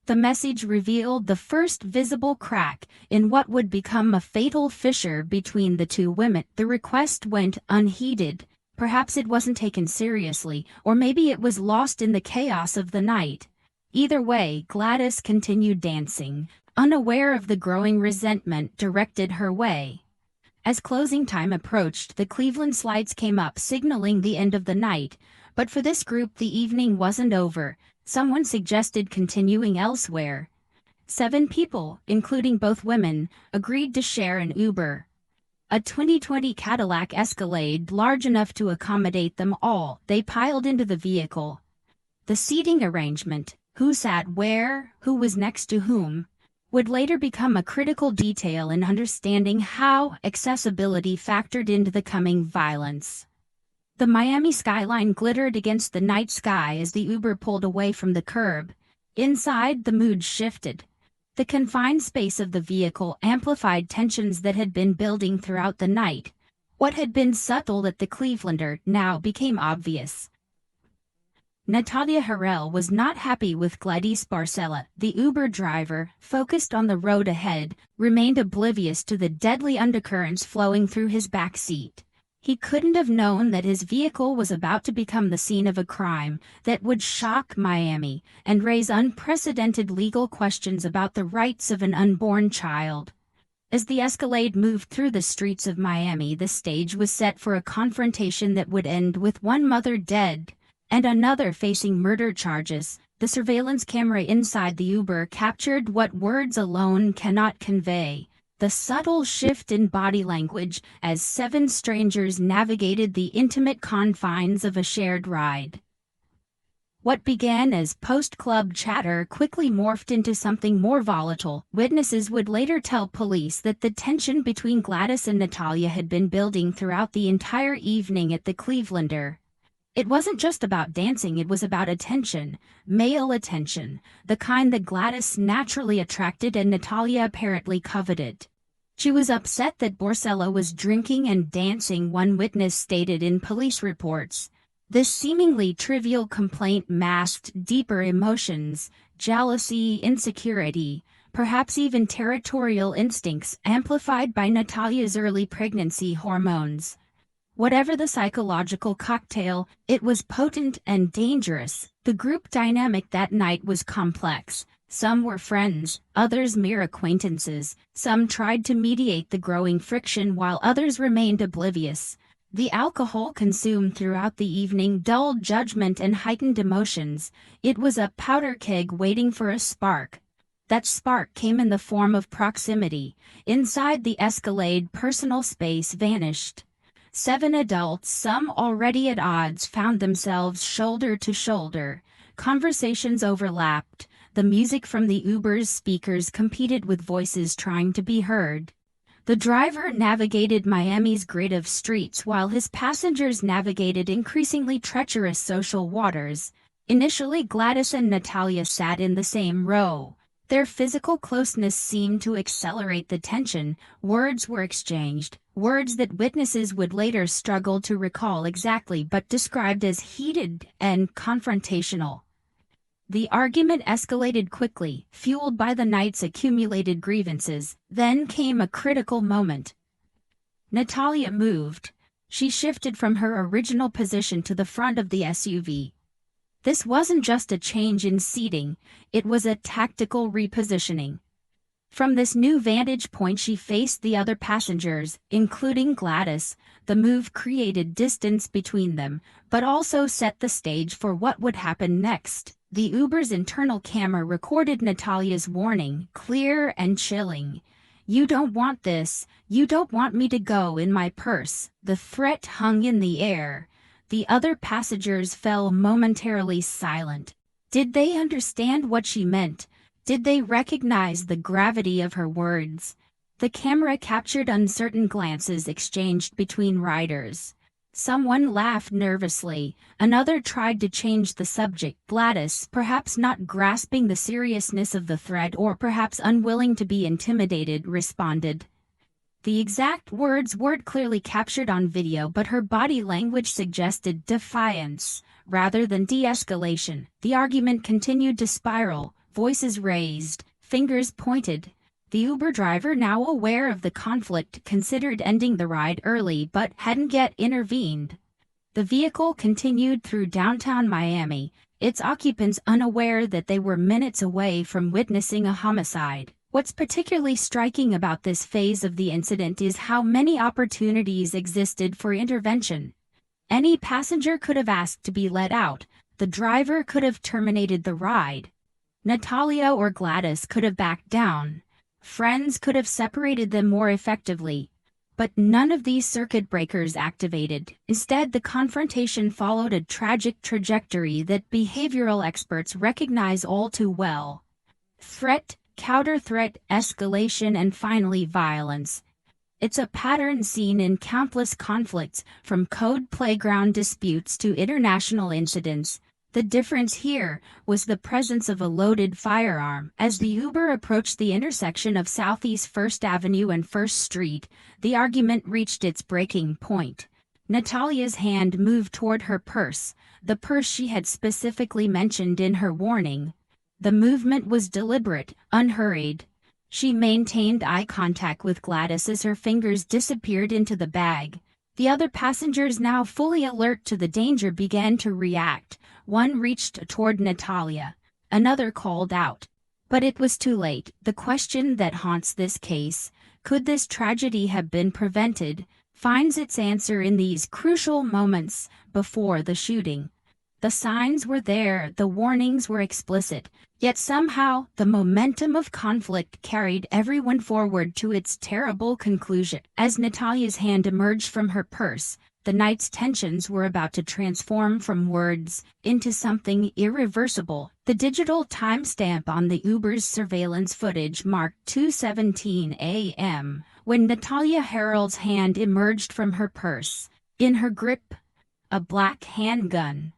The message revealed the first visible crack in what would become a fatal fissure between the two women. The request went unheeded. Perhaps it wasn't taken seriously, or maybe it was lost in the chaos of the night. Either way, Gladys continued dancing, unaware of the growing resentment directed her way. As closing time approached, the Cleveland lights came up, signaling the end of the night. But for this group, the evening wasn't over. Someone suggested continuing elsewhere. 7 people, including both women, agreed to share an Uber. A 2020 Cadillac Escalade large enough to accommodate them all. They piled into the vehicle. The seating arrangement, who sat where, who was next to whom, would later become a critical detail in understanding how accessibility factored into the coming violence. The Miami skyline glittered against the night sky as the Uber pulled away from the curb. Inside, the mood shifted. The confined space of the vehicle amplified tensions that had been building throughout the night. What had been subtle at the Clevelander now became obvious. Natalia Harrell was not happy with Gladys Barcella. The Uber driver, focused on the road ahead, remained oblivious to the deadly undercurrents flowing through his back seat. He couldn't have known that his vehicle was about to become the scene of a crime that would shock Miami and raise unprecedented legal questions about the rights of an unborn child. As the Escalade moved through the streets of Miami, the stage was set for a confrontation that would end with one mother dead and another facing murder charges. The surveillance camera inside the Uber captured what words alone cannot convey. The subtle shift in body language as 7 strangers navigated the intimate confines of a shared ride. What began as post-club chatter quickly morphed into something more volatile. Witnesses would later tell police that the tension between Gladys and Natalia had been building throughout the entire evening at the Clevelander. It wasn't just about dancing, it was about attention, male attention, the kind that Gladys naturally attracted and Natalia apparently coveted. She was upset that Barcella was drinking and dancing, one witness stated in police reports. This seemingly trivial complaint masked deeper emotions, jealousy, insecurity, perhaps even territorial instincts amplified by Natalia's early pregnancy hormones. Whatever the psychological cocktail, it was potent and dangerous. The group dynamic that night was complex. Some were friends, others mere acquaintances. Some tried to mediate the growing friction while others remained oblivious. The alcohol consumed throughout the evening dulled judgment and heightened emotions. It was a powder keg waiting for a spark. That spark came in the form of proximity. Inside the Escalade, personal space vanished. 7 adults, some already at odds, found themselves shoulder to shoulder. Conversations overlapped. The music from the Uber's speakers competed with voices trying to be heard. The driver navigated Miami's grid of streets while his passengers navigated increasingly treacherous social waters. Initially, Gladys and Natalia sat in the same row. Their physical closeness seemed to accelerate the tension. Words were exchanged, words that witnesses would later struggle to recall exactly but described as heated and confrontational. The argument escalated quickly, fueled by the night's accumulated grievances. Then came a critical moment. Natalia moved. She shifted from her original position to the front of the SUV. This wasn't just a change in seating, it was a tactical repositioning. From this new vantage point she faced the other passengers, including Gladys. The move created distance between them, but also set the stage for what would happen next. The Uber's internal camera recorded Natalia's warning, clear and chilling. "You don't want this. You don't want me to go in my purse." The threat hung in the air. The other passengers fell momentarily silent. Did they understand what she meant? Did they recognize the gravity of her words? The camera captured uncertain glances exchanged between riders. Someone laughed nervously. Another tried to change the subject. Gladys, perhaps not grasping the seriousness of the threat or perhaps unwilling to be intimidated, responded. The exact words weren't clearly captured on video, but her body language suggested defiance rather than de-escalation. The argument continued to spiral, voices raised, fingers pointed. The Uber driver, now aware of the conflict, considered ending the ride early but hadn't yet intervened. The vehicle continued through downtown Miami, its occupants unaware that they were minutes away from witnessing a homicide. What's particularly striking about this phase of the incident is how many opportunities existed for intervention. Any passenger could have asked to be let out. The driver could have terminated the ride. Natalia or Gladys could have backed down. Friends could have separated them more effectively. But none of these circuit breakers activated. Instead, the confrontation followed a tragic trajectory that behavioral experts recognize all too well. Threat, counter-threat, escalation, and finally violence. It's a pattern seen in countless conflicts, from code playground disputes to international incidents. The difference here was the presence of a loaded firearm. As the Uber approached the intersection of Southeast 1st Avenue and 1st Street, the argument reached its breaking point. Natalia's hand moved toward her purse, the purse she had specifically mentioned in her warning. The movement was deliberate, unhurried. She maintained eye contact with Gladys as her fingers disappeared into the bag. The other passengers, now fully alert to the danger, began to react. One reached toward Natalia. Another called out. But it was too late. The question that haunts this case, could this tragedy have been prevented, finds its answer in these crucial moments before the shooting. The signs were there, the warnings were explicit, yet somehow the momentum of conflict carried everyone forward to its terrible conclusion. As Natalia's hand emerged from her purse, the night's tensions were about to transform from words into something irreversible. The digital timestamp on the Uber's surveillance footage marked 2:17 a.m. when Natalia Harrell's hand emerged from her purse. In her grip, a black handgun.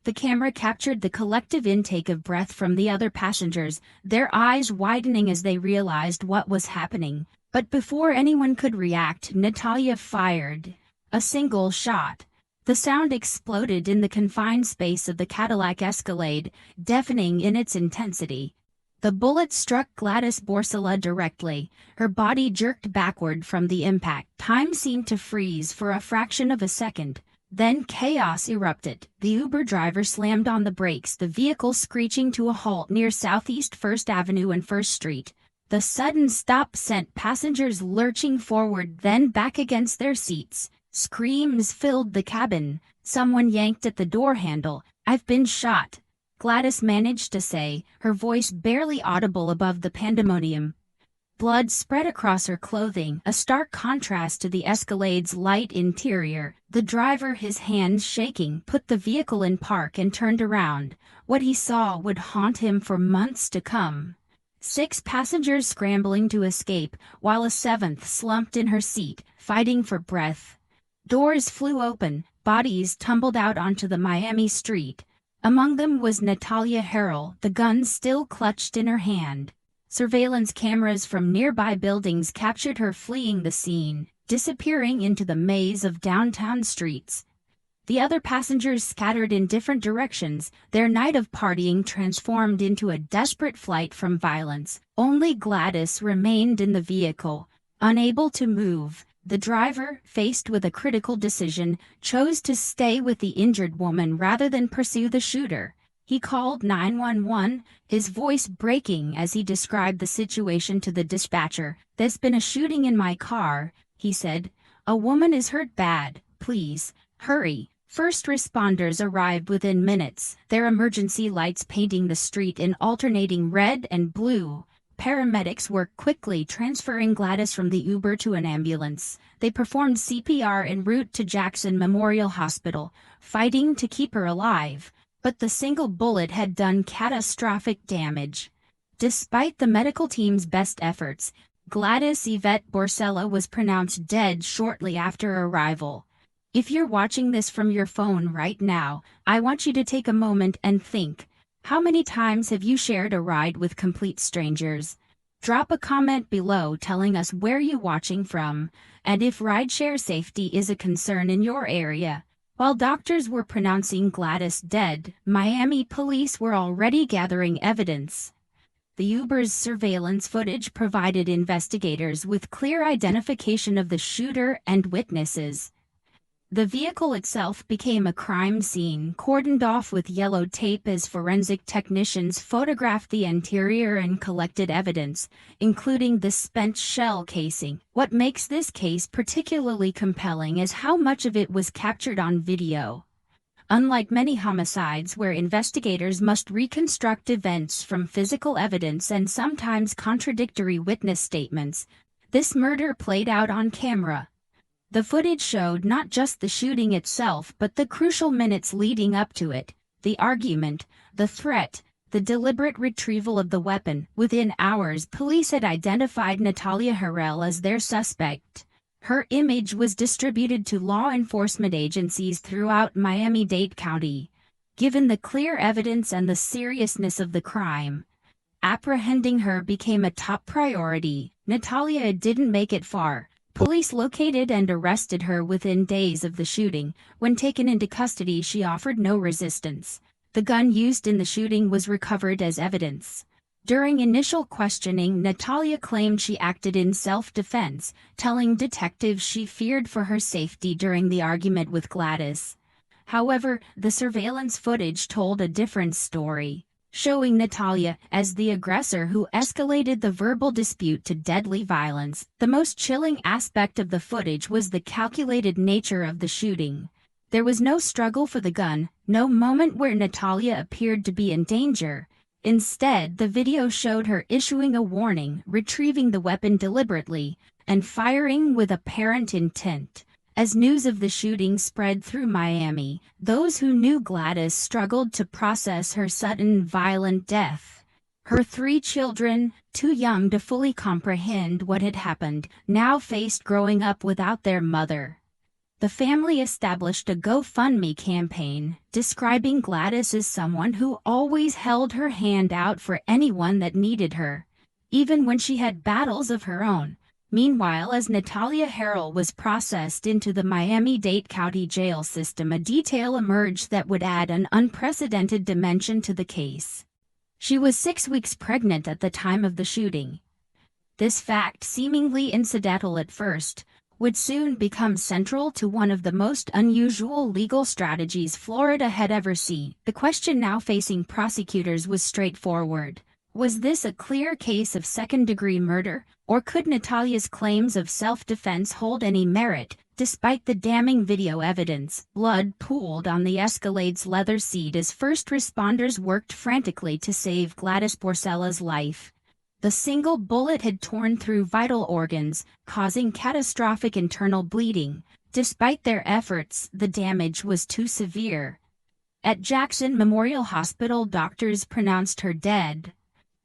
The camera captured the collective intake of breath from the other passengers, their eyes widening as they realized what was happening. But before anyone could react, Natalia fired. A single shot. The sound exploded in the confined space of the Cadillac Escalade, deafening in its intensity. The bullet struck Gladys Borsella directly. Her body jerked backward from the impact. Time seemed to freeze for a fraction of a second. Then chaos erupted. The Uber driver slammed on the brakes, the vehicle screeching to a halt near Southeast 1st Avenue and 1st Street. The sudden stop sent passengers lurching forward, then back against their seats. Screams filled the cabin. Someone yanked at the door handle. "I've been shot," Gladys managed to say, her voice barely audible above the pandemonium. Blood spread across her clothing, a stark contrast to the Escalade's light interior. The driver, his hands shaking, put the vehicle in park and turned around. What he saw would haunt him for months to come. 6 passengers scrambling to escape, while a 7th slumped in her seat, fighting for breath. Doors flew open, bodies tumbled out onto the Miami street. Among them was Natalia Harrell, the gun still clutched in her hand. Surveillance cameras from nearby buildings captured her fleeing the scene, disappearing into the maze of downtown streets. The other passengers scattered in different directions, their night of partying transformed into a desperate flight from violence. Only Gladys remained in the vehicle, unable to move. The driver, faced with a critical decision, chose to stay with the injured woman rather than pursue the shooter. He called 911, his voice breaking as he described the situation to the dispatcher. "There's been a shooting in my car," he said. "A woman is hurt bad. Please, hurry." First responders arrived within minutes, their emergency lights painting the street in alternating red and blue. Paramedics worked quickly, transferring Gladys from the Uber to an ambulance. They performed CPR en route to Jackson Memorial Hospital, fighting to keep her alive. But the single bullet had done catastrophic damage. Despite the medical team's best efforts, Gladys Yvette Borcella was pronounced dead shortly after arrival. If you're watching this from your phone right now, I want you to take a moment and think. How many times have you shared a ride with complete strangers? Drop a comment below telling us where you're watching from, and if rideshare safety is a concern in your area. While doctors were pronouncing Gladys dead, Miami police were already gathering evidence. The Uber's surveillance footage provided investigators with clear identification of the shooter and witnesses. The vehicle itself became a crime scene, cordoned off with yellow tape as forensic technicians photographed the interior and collected evidence, including the spent shell casing. What makes this case particularly compelling is how much of it was captured on video. Unlike many homicides where investigators must reconstruct events from physical evidence and sometimes contradictory witness statements, this murder played out on camera. The footage showed not just the shooting itself but the crucial minutes leading up to it, the argument, the threat, the deliberate retrieval of the weapon. Within hours, police had identified Natalia Harrell as their suspect. Her image was distributed to law enforcement agencies throughout Miami-Dade County. Given the clear evidence and the seriousness of the crime, apprehending her became a top priority. Natalia didn't make it far. Police located and arrested her within days of the shooting. When taken into custody, she offered no resistance. The gun used in the shooting was recovered as evidence. During initial questioning, Natalia claimed she acted in self-defense, telling detectives she feared for her safety during the argument with Gladys. However, the surveillance footage told a different story, showing Natalia as the aggressor who escalated the verbal dispute to deadly violence. The most chilling aspect of the footage was the calculated nature of the shooting. There was no struggle for the gun, no moment where Natalia appeared to be in danger. Instead, the video showed her issuing a warning, retrieving the weapon deliberately, and firing with apparent intent. As news of the shooting spread through Miami, those who knew Gladys struggled to process her sudden, violent death. Her 3 children, too young to fully comprehend what had happened, now faced growing up without their mother. The family established a GoFundMe campaign, describing Gladys as someone who always held her hand out for anyone that needed her, even when she had battles of her own. Meanwhile, as Natalia Harrell was processed into the Miami-Dade County jail system, a detail emerged that would add an unprecedented dimension to the case. She was 6 weeks pregnant at the time of the shooting. This fact, seemingly incidental at first, would soon become central to one of the most unusual legal strategies Florida had ever seen. The question now facing prosecutors was straightforward. Was this a clear case of second-degree murder, or could Natalia's claims of self-defense hold any merit? Despite the damning video evidence, blood pooled on the Escalade's leather seat as first responders worked frantically to save Gladys Porcella's life. The single bullet had torn through vital organs, causing catastrophic internal bleeding. Despite their efforts, the damage was too severe. At Jackson Memorial Hospital, doctors pronounced her dead,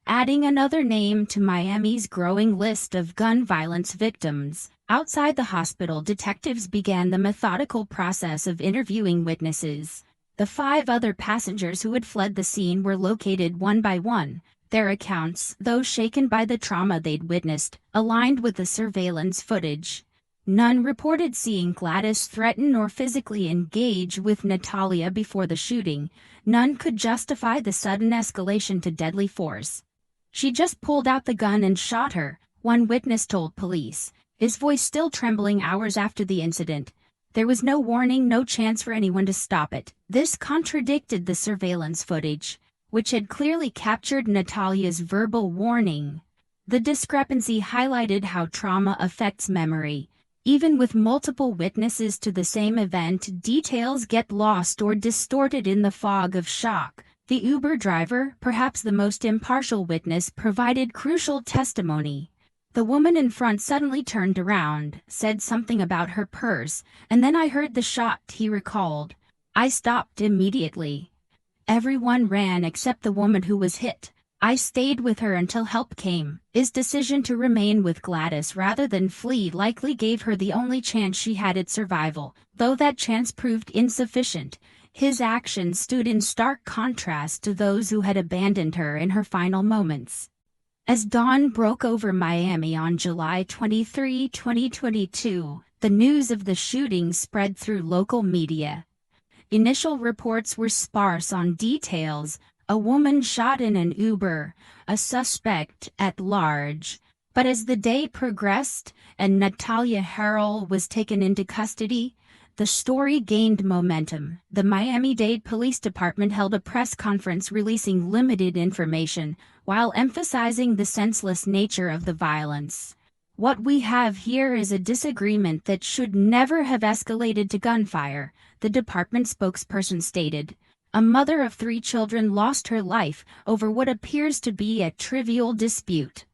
adding another name to Miami's growing list of gun violence victims. Outside the hospital, detectives began the methodical process of interviewing witnesses. The 5 other passengers who had fled the scene were located one by one. Their accounts, though shaken by the trauma they'd witnessed, aligned with the surveillance footage. None reported seeing Gladys threaten or physically engage with Natalia before the shooting. None could justify the sudden escalation to deadly force. "She just pulled out the gun and shot her," one witness told police, his voice still trembling hours after the incident. There was no warning, no chance for anyone to stop it. This contradicted the surveillance footage, which had clearly captured Natalia's verbal warning. The discrepancy highlighted how trauma affects memory. Even with multiple witnesses to the same event, details get lost or distorted in the fog of shock. The Uber driver, perhaps the most impartial witness, provided crucial testimony. "The woman in front suddenly turned around, said something about her purse, and then I heard the shot," he recalled. "I stopped immediately. Everyone ran except the woman who was hit. I stayed with her until help came." His decision to remain with Gladys rather than flee likely gave her the only chance she had at survival. Though that chance proved insufficient, his actions stood in stark contrast to those who had abandoned her in her final moments. As dawn broke over Miami on July 23, 2022, the news of the shooting spread through local media. Initial reports were sparse on details: a woman shot in an Uber, a suspect at large. But as the day progressed and Natalia Harrell was taken into custody, the story gained momentum. The Miami-Dade Police Department held a press conference releasing limited information, while emphasizing the senseless nature of the violence. "What we have here is a disagreement that should never have escalated to gunfire," the department spokesperson stated. "A mother of 3 children lost her life over what appears to be a trivial dispute."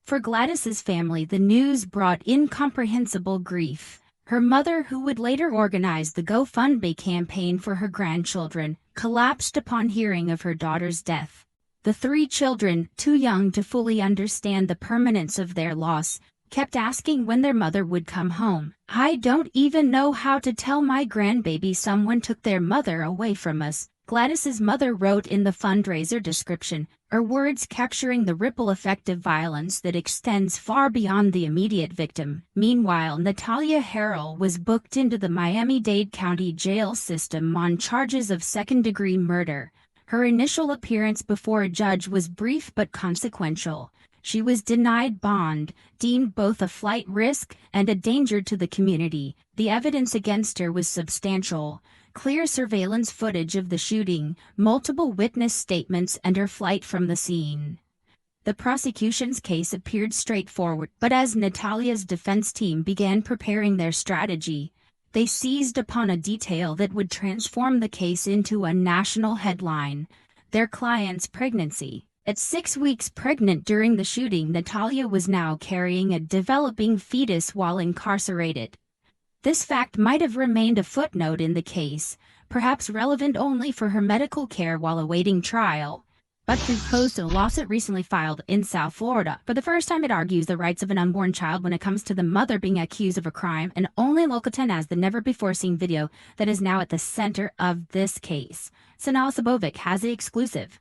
For Gladys's family, the news brought incomprehensible grief. Her mother, who would later organize the GoFundMe campaign for her grandchildren, collapsed upon hearing of her daughter's death. The 3 children, too young to fully understand the permanence of their loss, kept asking when their mother would come home. "I don't even know how to tell my grandbaby someone took their mother away from us," Gladys's mother wrote in the fundraiser description, her words capturing the ripple effect of violence that extends far beyond the immediate victim. Meanwhile, Natalia Harrell was booked into the Miami-Dade County jail system on charges of second-degree murder. Her initial appearance before a judge was brief but consequential. She was denied bond, deemed both a flight risk and a danger to the community. The evidence against her was substantial: clear surveillance footage of the shooting, multiple witness statements, and her flight from the scene. The prosecution's case appeared straightforward, but as Natalia's defense team began preparing their strategy, they seized upon a detail that would transform the case into a national headline: their client's pregnancy. At 6 weeks pregnant during the shooting, Natalia was now carrying a developing fetus while incarcerated. This fact might have remained a footnote in the case, perhaps relevant only for her medical care while awaiting trial. But proposed a lawsuit recently filed in South Florida. For the first time, it argues the rights of an unborn child when it comes to the mother being accused of a crime, and only Local 10 has the never-before-seen video that is now at the center of this case. Sanala Sabovic has the exclusive.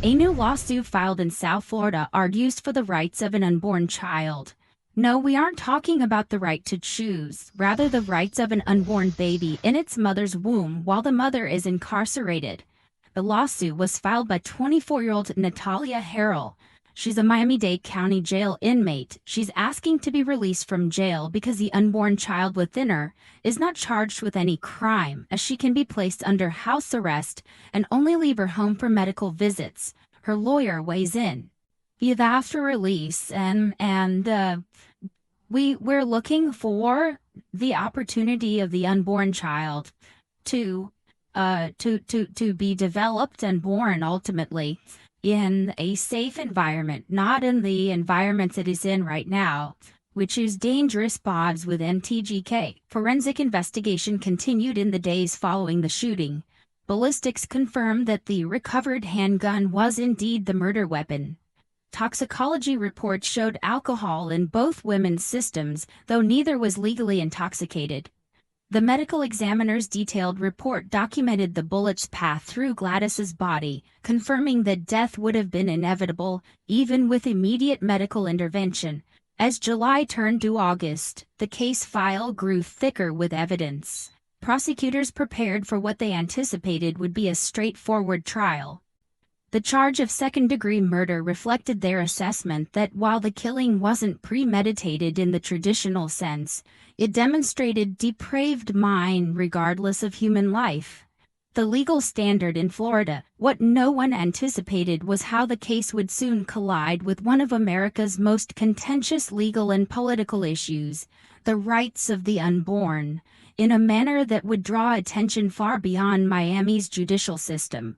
A new lawsuit filed in South Florida argues for the rights of an unborn child. No, we aren't talking about the right to choose, rather the rights of an unborn baby in its mother's womb while the mother is incarcerated. The lawsuit was filed by 24-year-old Natalia Harrell. She's a Miami-Dade County jail inmate. She's asking to be released from jail because the unborn child within her is not charged with any crime, as she can be placed under house arrest and only leave her home for medical visits. Her lawyer weighs in. After release, we're looking for the opportunity of the unborn child to be developed and born ultimately in a safe environment, not in the environment it is in right now, which is dangerous spots with MTGK. Forensic investigation continued in the days following the shooting. Ballistics confirmed that the recovered handgun was indeed the murder weapon. Toxicology reports showed alcohol in both women's systems, though neither was legally intoxicated. The medical examiner's detailed report documented the bullet's path through Gladys's body, confirming that death would have been inevitable, even with immediate medical intervention. As July turned to August, the case file grew thicker with evidence. Prosecutors prepared for what they anticipated would be a straightforward trial. The charge of second-degree murder reflected their assessment that while the killing wasn't premeditated in the traditional sense, it demonstrated depraved mind regardless of human life. The legal standard in Florida, what no one anticipated was how the case would soon collide with one of America's most contentious legal and political issues, the rights of the unborn, in a manner that would draw attention far beyond Miami's judicial system.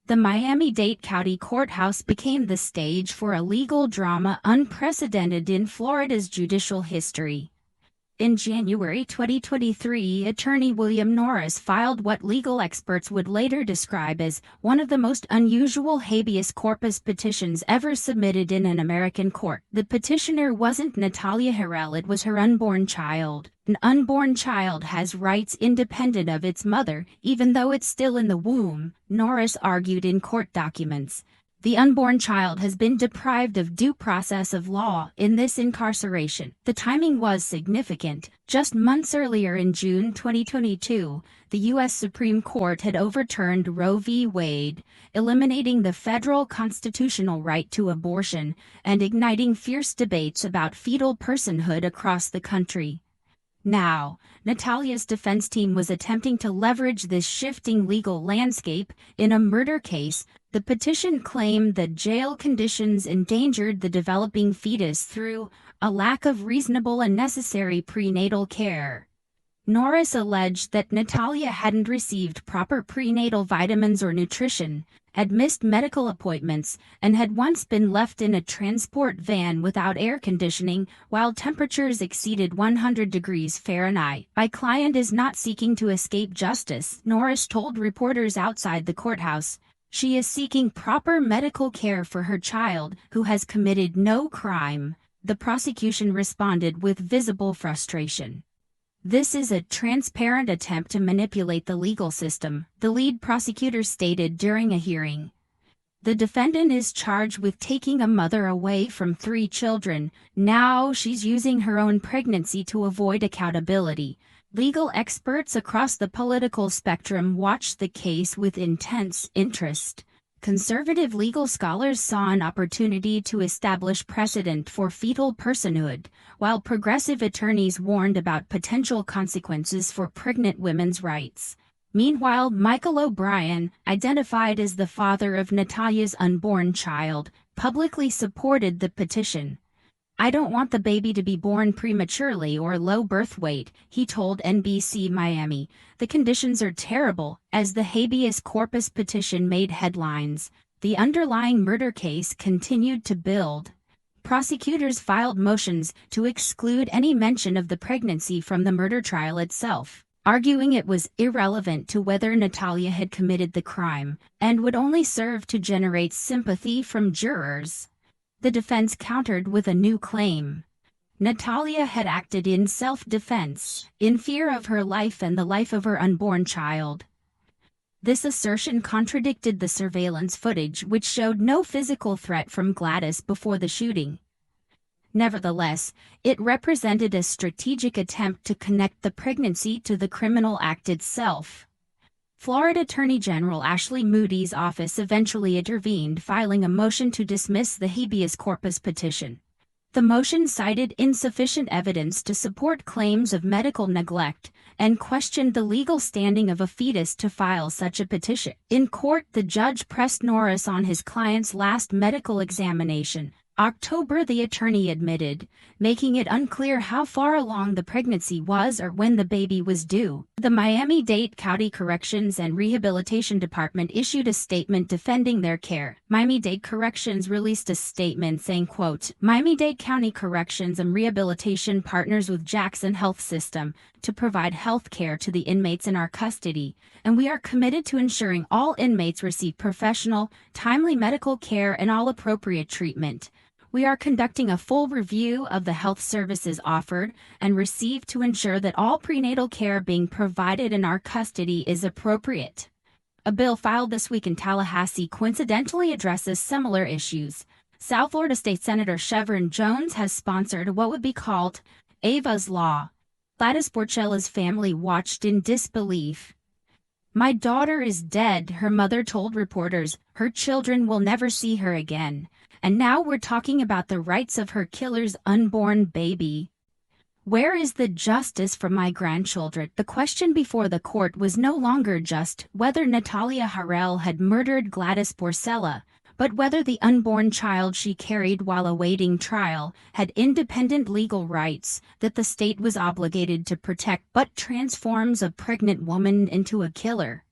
The Miami-Dade County Courthouse became the stage for a legal drama unprecedented in Florida's judicial history. In January 2023, attorney William Norris filed what legal experts would later describe as one of the most unusual habeas corpus petitions ever submitted in an American court. The petitioner wasn't Natalia Harrell, it was her unborn child. An unborn child has rights independent of its mother, even though it's still in the womb, Norris argued in court documents. The unborn child has been deprived of due process of law in this incarceration. The timing was significant. Just months earlier in June 2022, the U.S. Supreme Court had overturned Roe v. Wade, eliminating the federal constitutional right to abortion and igniting fierce debates about fetal personhood across the country. Now, Natalia's defense team was attempting to leverage this shifting legal landscape in a murder case. The petition claimed that jail conditions endangered the developing fetus through a lack of reasonable and necessary prenatal care. Norris alleged that Natalia hadn't received proper prenatal vitamins or nutrition, had missed medical appointments, and had once been left in a transport van without air conditioning while temperatures exceeded 100 degrees Fahrenheit. My client is not seeking to escape justice, Norris told reporters outside the courthouse. She is seeking proper medical care for her child, who has committed no crime. The prosecution responded with visible frustration. This is a transparent attempt to manipulate the legal system, the lead prosecutor stated during a hearing. The defendant is charged with taking a mother away from 3 children. Now she's using her own pregnancy to avoid accountability. Legal experts across the political spectrum watched the case with intense interest. Conservative legal scholars saw an opportunity to establish precedent for fetal personhood, while progressive attorneys warned about potential consequences for pregnant women's rights. Meanwhile, Michael O'Brien, identified as the father of Natalia's unborn child, publicly supported the petition. "I don't want the baby to be born prematurely or low birth weight," he told NBC Miami. "The conditions are terrible." As the habeas corpus petition made headlines, the underlying murder case continued to build. Prosecutors filed motions to exclude any mention of the pregnancy from the murder trial itself, arguing it was irrelevant to whether Natalia had committed the crime and would only serve to generate sympathy from jurors. The defense countered with a new claim. Natalia had acted in self-defense, in fear of her life and the life of her unborn child. This assertion contradicted the surveillance footage, which showed no physical threat from Gladys before the shooting. Nevertheless, it represented a strategic attempt to connect the pregnancy to the criminal act itself. Florida Attorney General Ashley Moody's office eventually intervened, filing a motion to dismiss the habeas corpus petition. The motion cited insufficient evidence to support claims of medical neglect and questioned the legal standing of a fetus to file such a petition. In court, the judge pressed Norris on his client's last medical examination, October, the attorney admitted, making it unclear how far along the pregnancy was or when the baby was due. The Miami-Dade County Corrections and Rehabilitation Department issued a statement defending their care. Miami-Dade Corrections released a statement saying, quote, Miami-Dade County Corrections and Rehabilitation partners with Jackson Health System to provide health care to the inmates in our custody, and we are committed to ensuring all inmates receive professional, timely medical care and all appropriate treatment. We are conducting a full review of the health services offered and received to ensure that all prenatal care being provided in our custody is appropriate. A bill filed this week in Tallahassee coincidentally addresses similar issues. South Florida State Senator Chevron Jones has sponsored what would be called Ava's Law. Gladys Borchella's family watched in disbelief. My daughter is dead, her mother told reporters. Her children will never see her again. And now we're talking about the rights of her killer's unborn baby. Where is the justice for my grandchildren? The question before the court was no longer just whether Natalia Harrell had murdered Gladys Borchella, but whether the unborn child she carried while awaiting trial had independent legal rights that the state was obligated to protect, but transforms a pregnant woman into a killer.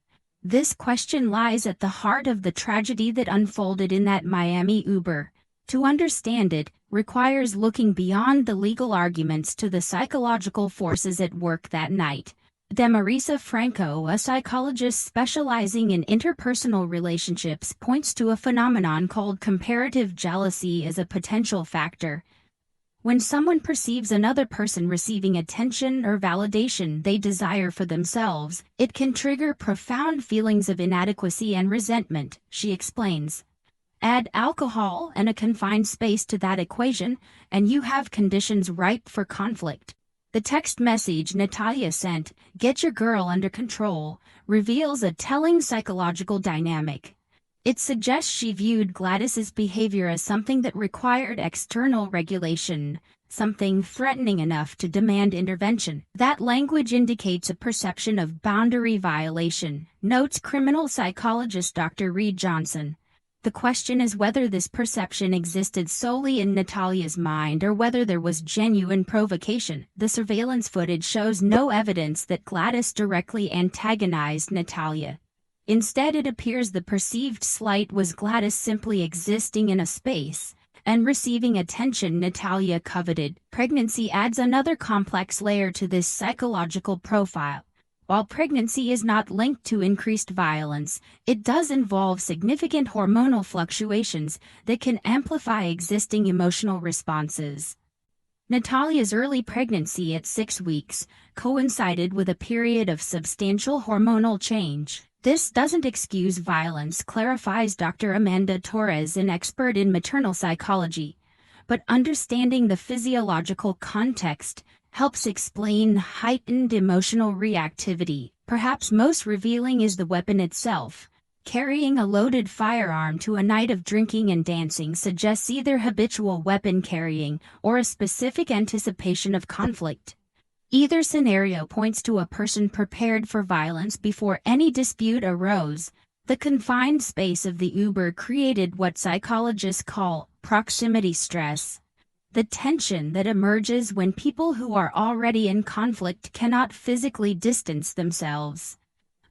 This question lies at the heart of the tragedy that unfolded in that Miami Uber. To understand it requires looking beyond the legal arguments to the psychological forces at work that night. Demarisa Franco, a psychologist specializing in interpersonal relationships, points to a phenomenon called comparative jealousy as a potential factor. When someone perceives another person receiving attention or validation they desire for themselves, it can trigger profound feelings of inadequacy and resentment, she explains. Add alcohol and a confined space to that equation, and you have conditions ripe for conflict. The text message Natalia sent, "Get your girl under control," reveals a telling psychological dynamic. It suggests she viewed Gladys's behavior as something that required external regulation, something threatening enough to demand intervention. That language indicates a perception of boundary violation, notes criminal psychologist Dr. Reed Johnson. The question is whether this perception existed solely in Natalia's mind or whether there was genuine provocation. The surveillance footage shows no evidence that Gladys directly antagonized Natalia. Instead, it appears the perceived slight was Gladys simply existing in a space and receiving attention Natalia coveted. Pregnancy adds another complex layer to this psychological profile. While pregnancy is not linked to increased violence, it does involve significant hormonal fluctuations that can amplify existing emotional responses. Natalia's early pregnancy at 6 weeks coincided with a period of substantial hormonal change. This doesn't excuse violence, clarifies Dr. Amanda Torres, an expert in maternal psychology, but understanding the physiological context helps explain heightened emotional reactivity. Perhaps most revealing is the weapon itself. Carrying a loaded firearm to a night of drinking and dancing suggests either habitual weapon carrying or a specific anticipation of conflict. Either scenario points to a person prepared for violence before any dispute arose. The confined space of the Uber created what psychologists call proximity stress, the tension that emerges when people who are already in conflict cannot physically distance themselves.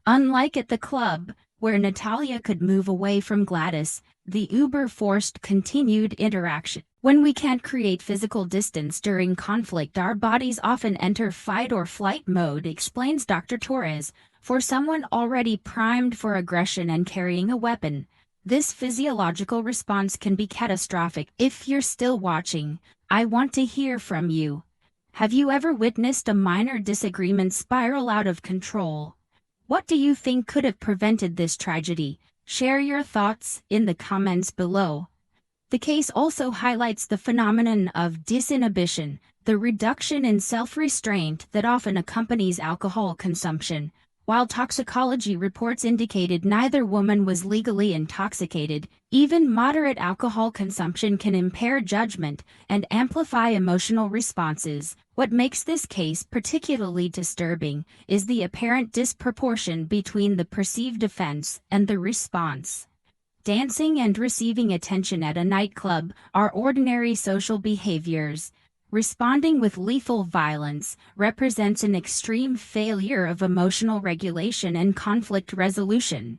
Unlike at the club, where Natalia could move away from Gladys, the Uber forced continued interaction. When we can't create physical distance during conflict, our bodies often enter fight or flight mode, explains Dr. Torres. For someone already primed for aggression and carrying a weapon, this physiological response can be catastrophic. If you're still watching, I want to hear from you. Have you ever witnessed a minor disagreement spiral out of control? What do you think could have prevented this tragedy? Share your thoughts in the comments below. The case also highlights the phenomenon of disinhibition, the reduction in self-restraint that often accompanies alcohol consumption. While toxicology reports indicated neither woman was legally intoxicated, even moderate alcohol consumption can impair judgment and amplify emotional responses. What makes this case particularly disturbing is the apparent disproportion between the perceived offense and the response. dancing and receiving attention at a nightclub are ordinary social behaviors. Responding with lethal violence represents an extreme failure of emotional regulation and conflict resolution.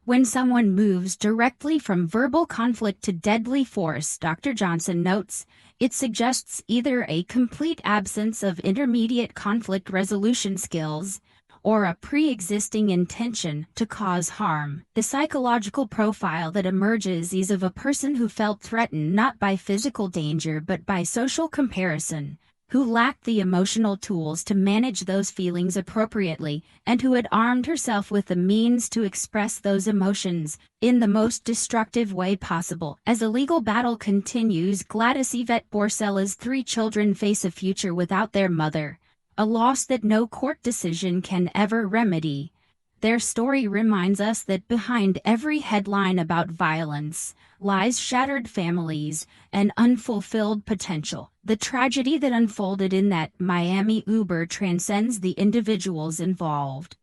When someone moves directly from verbal conflict to deadly force, Dr. Johnson notes, it suggests either a complete absence of intermediate conflict resolution skills or a pre-existing intention to cause harm. The psychological profile that emerges is of a person who felt threatened not by physical danger but by social comparison, who lacked the emotional tools to manage those feelings appropriately, and who had armed herself with the means to express those emotions in the most destructive way possible. As the legal battle continues, Gladys Yvette Borcella's 3 children face a future without their mother, a loss that no court decision can ever remedy. Their story reminds us that behind every headline about violence lies shattered families and unfulfilled potential. The tragedy that unfolded in that Miami Uber transcends the individuals involved.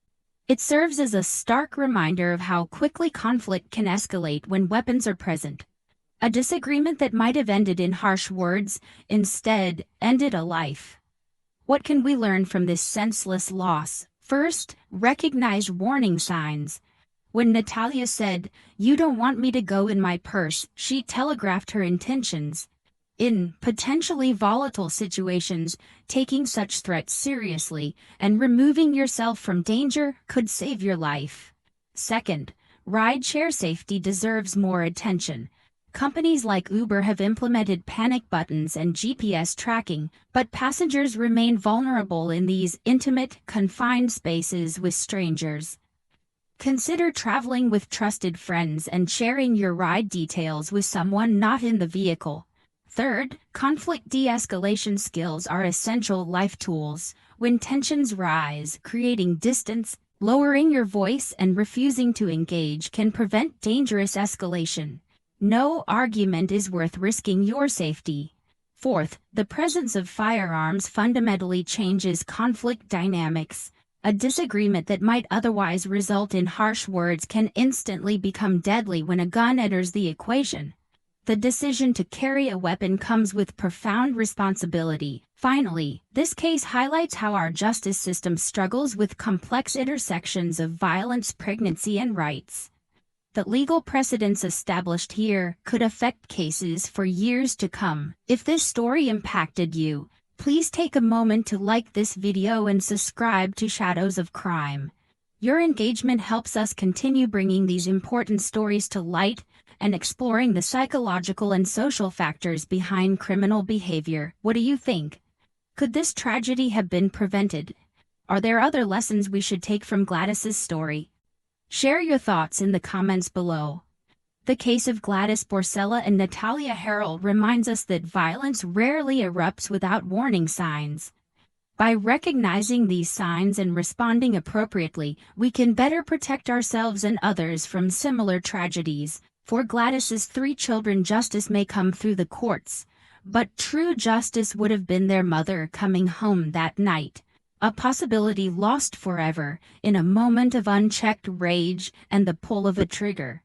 It serves as a stark reminder of how quickly conflict can escalate when weapons are present. A disagreement that might have ended in harsh words instead ended a life. What can we learn from this senseless loss? First, recognize warning signs. When Natalia said, "You don't want me to go in my purse," she telegraphed her intentions. In potentially volatile situations, taking such threats seriously and removing yourself from danger could save your life. Second, rideshare safety deserves more attention. Companies like Uber have implemented panic buttons and GPS tracking, but passengers remain vulnerable in these intimate, confined spaces with strangers. Consider traveling with trusted friends and sharing your ride details with someone not in the vehicle. Third, conflict de-escalation skills are essential life tools. When tensions rise, creating distance, lowering your voice, and refusing to engage can prevent dangerous escalation. No argument is worth risking your safety. Fourth, the presence of firearms fundamentally changes conflict dynamics. A disagreement that might otherwise result in harsh words can instantly become deadly when a gun enters the equation. The decision to carry a weapon comes with profound responsibility. Finally, this case highlights how our justice system struggles with complex intersections of violence, pregnancy, and rights. The legal precedents established here could affect cases for years to come. If this story impacted you, please take a moment to like this video and subscribe to Shadows of Crime. Your engagement helps us continue bringing these important stories to light and exploring the psychological and social factors behind criminal behavior. What do you think? Could this tragedy have been prevented? Are there other lessons we should take from Gladys's story? Share your thoughts in the comments below. The case of Gladys Borcella and Natalia Harrell reminds us that violence rarely erupts without warning signs. By recognizing these signs and responding appropriately, we can better protect ourselves and others from similar tragedies. For Gladys's 3 children, justice may come through the courts, but true justice would have been their mother coming home that night. A possibility lost forever in a moment of unchecked rage and the pull of a trigger.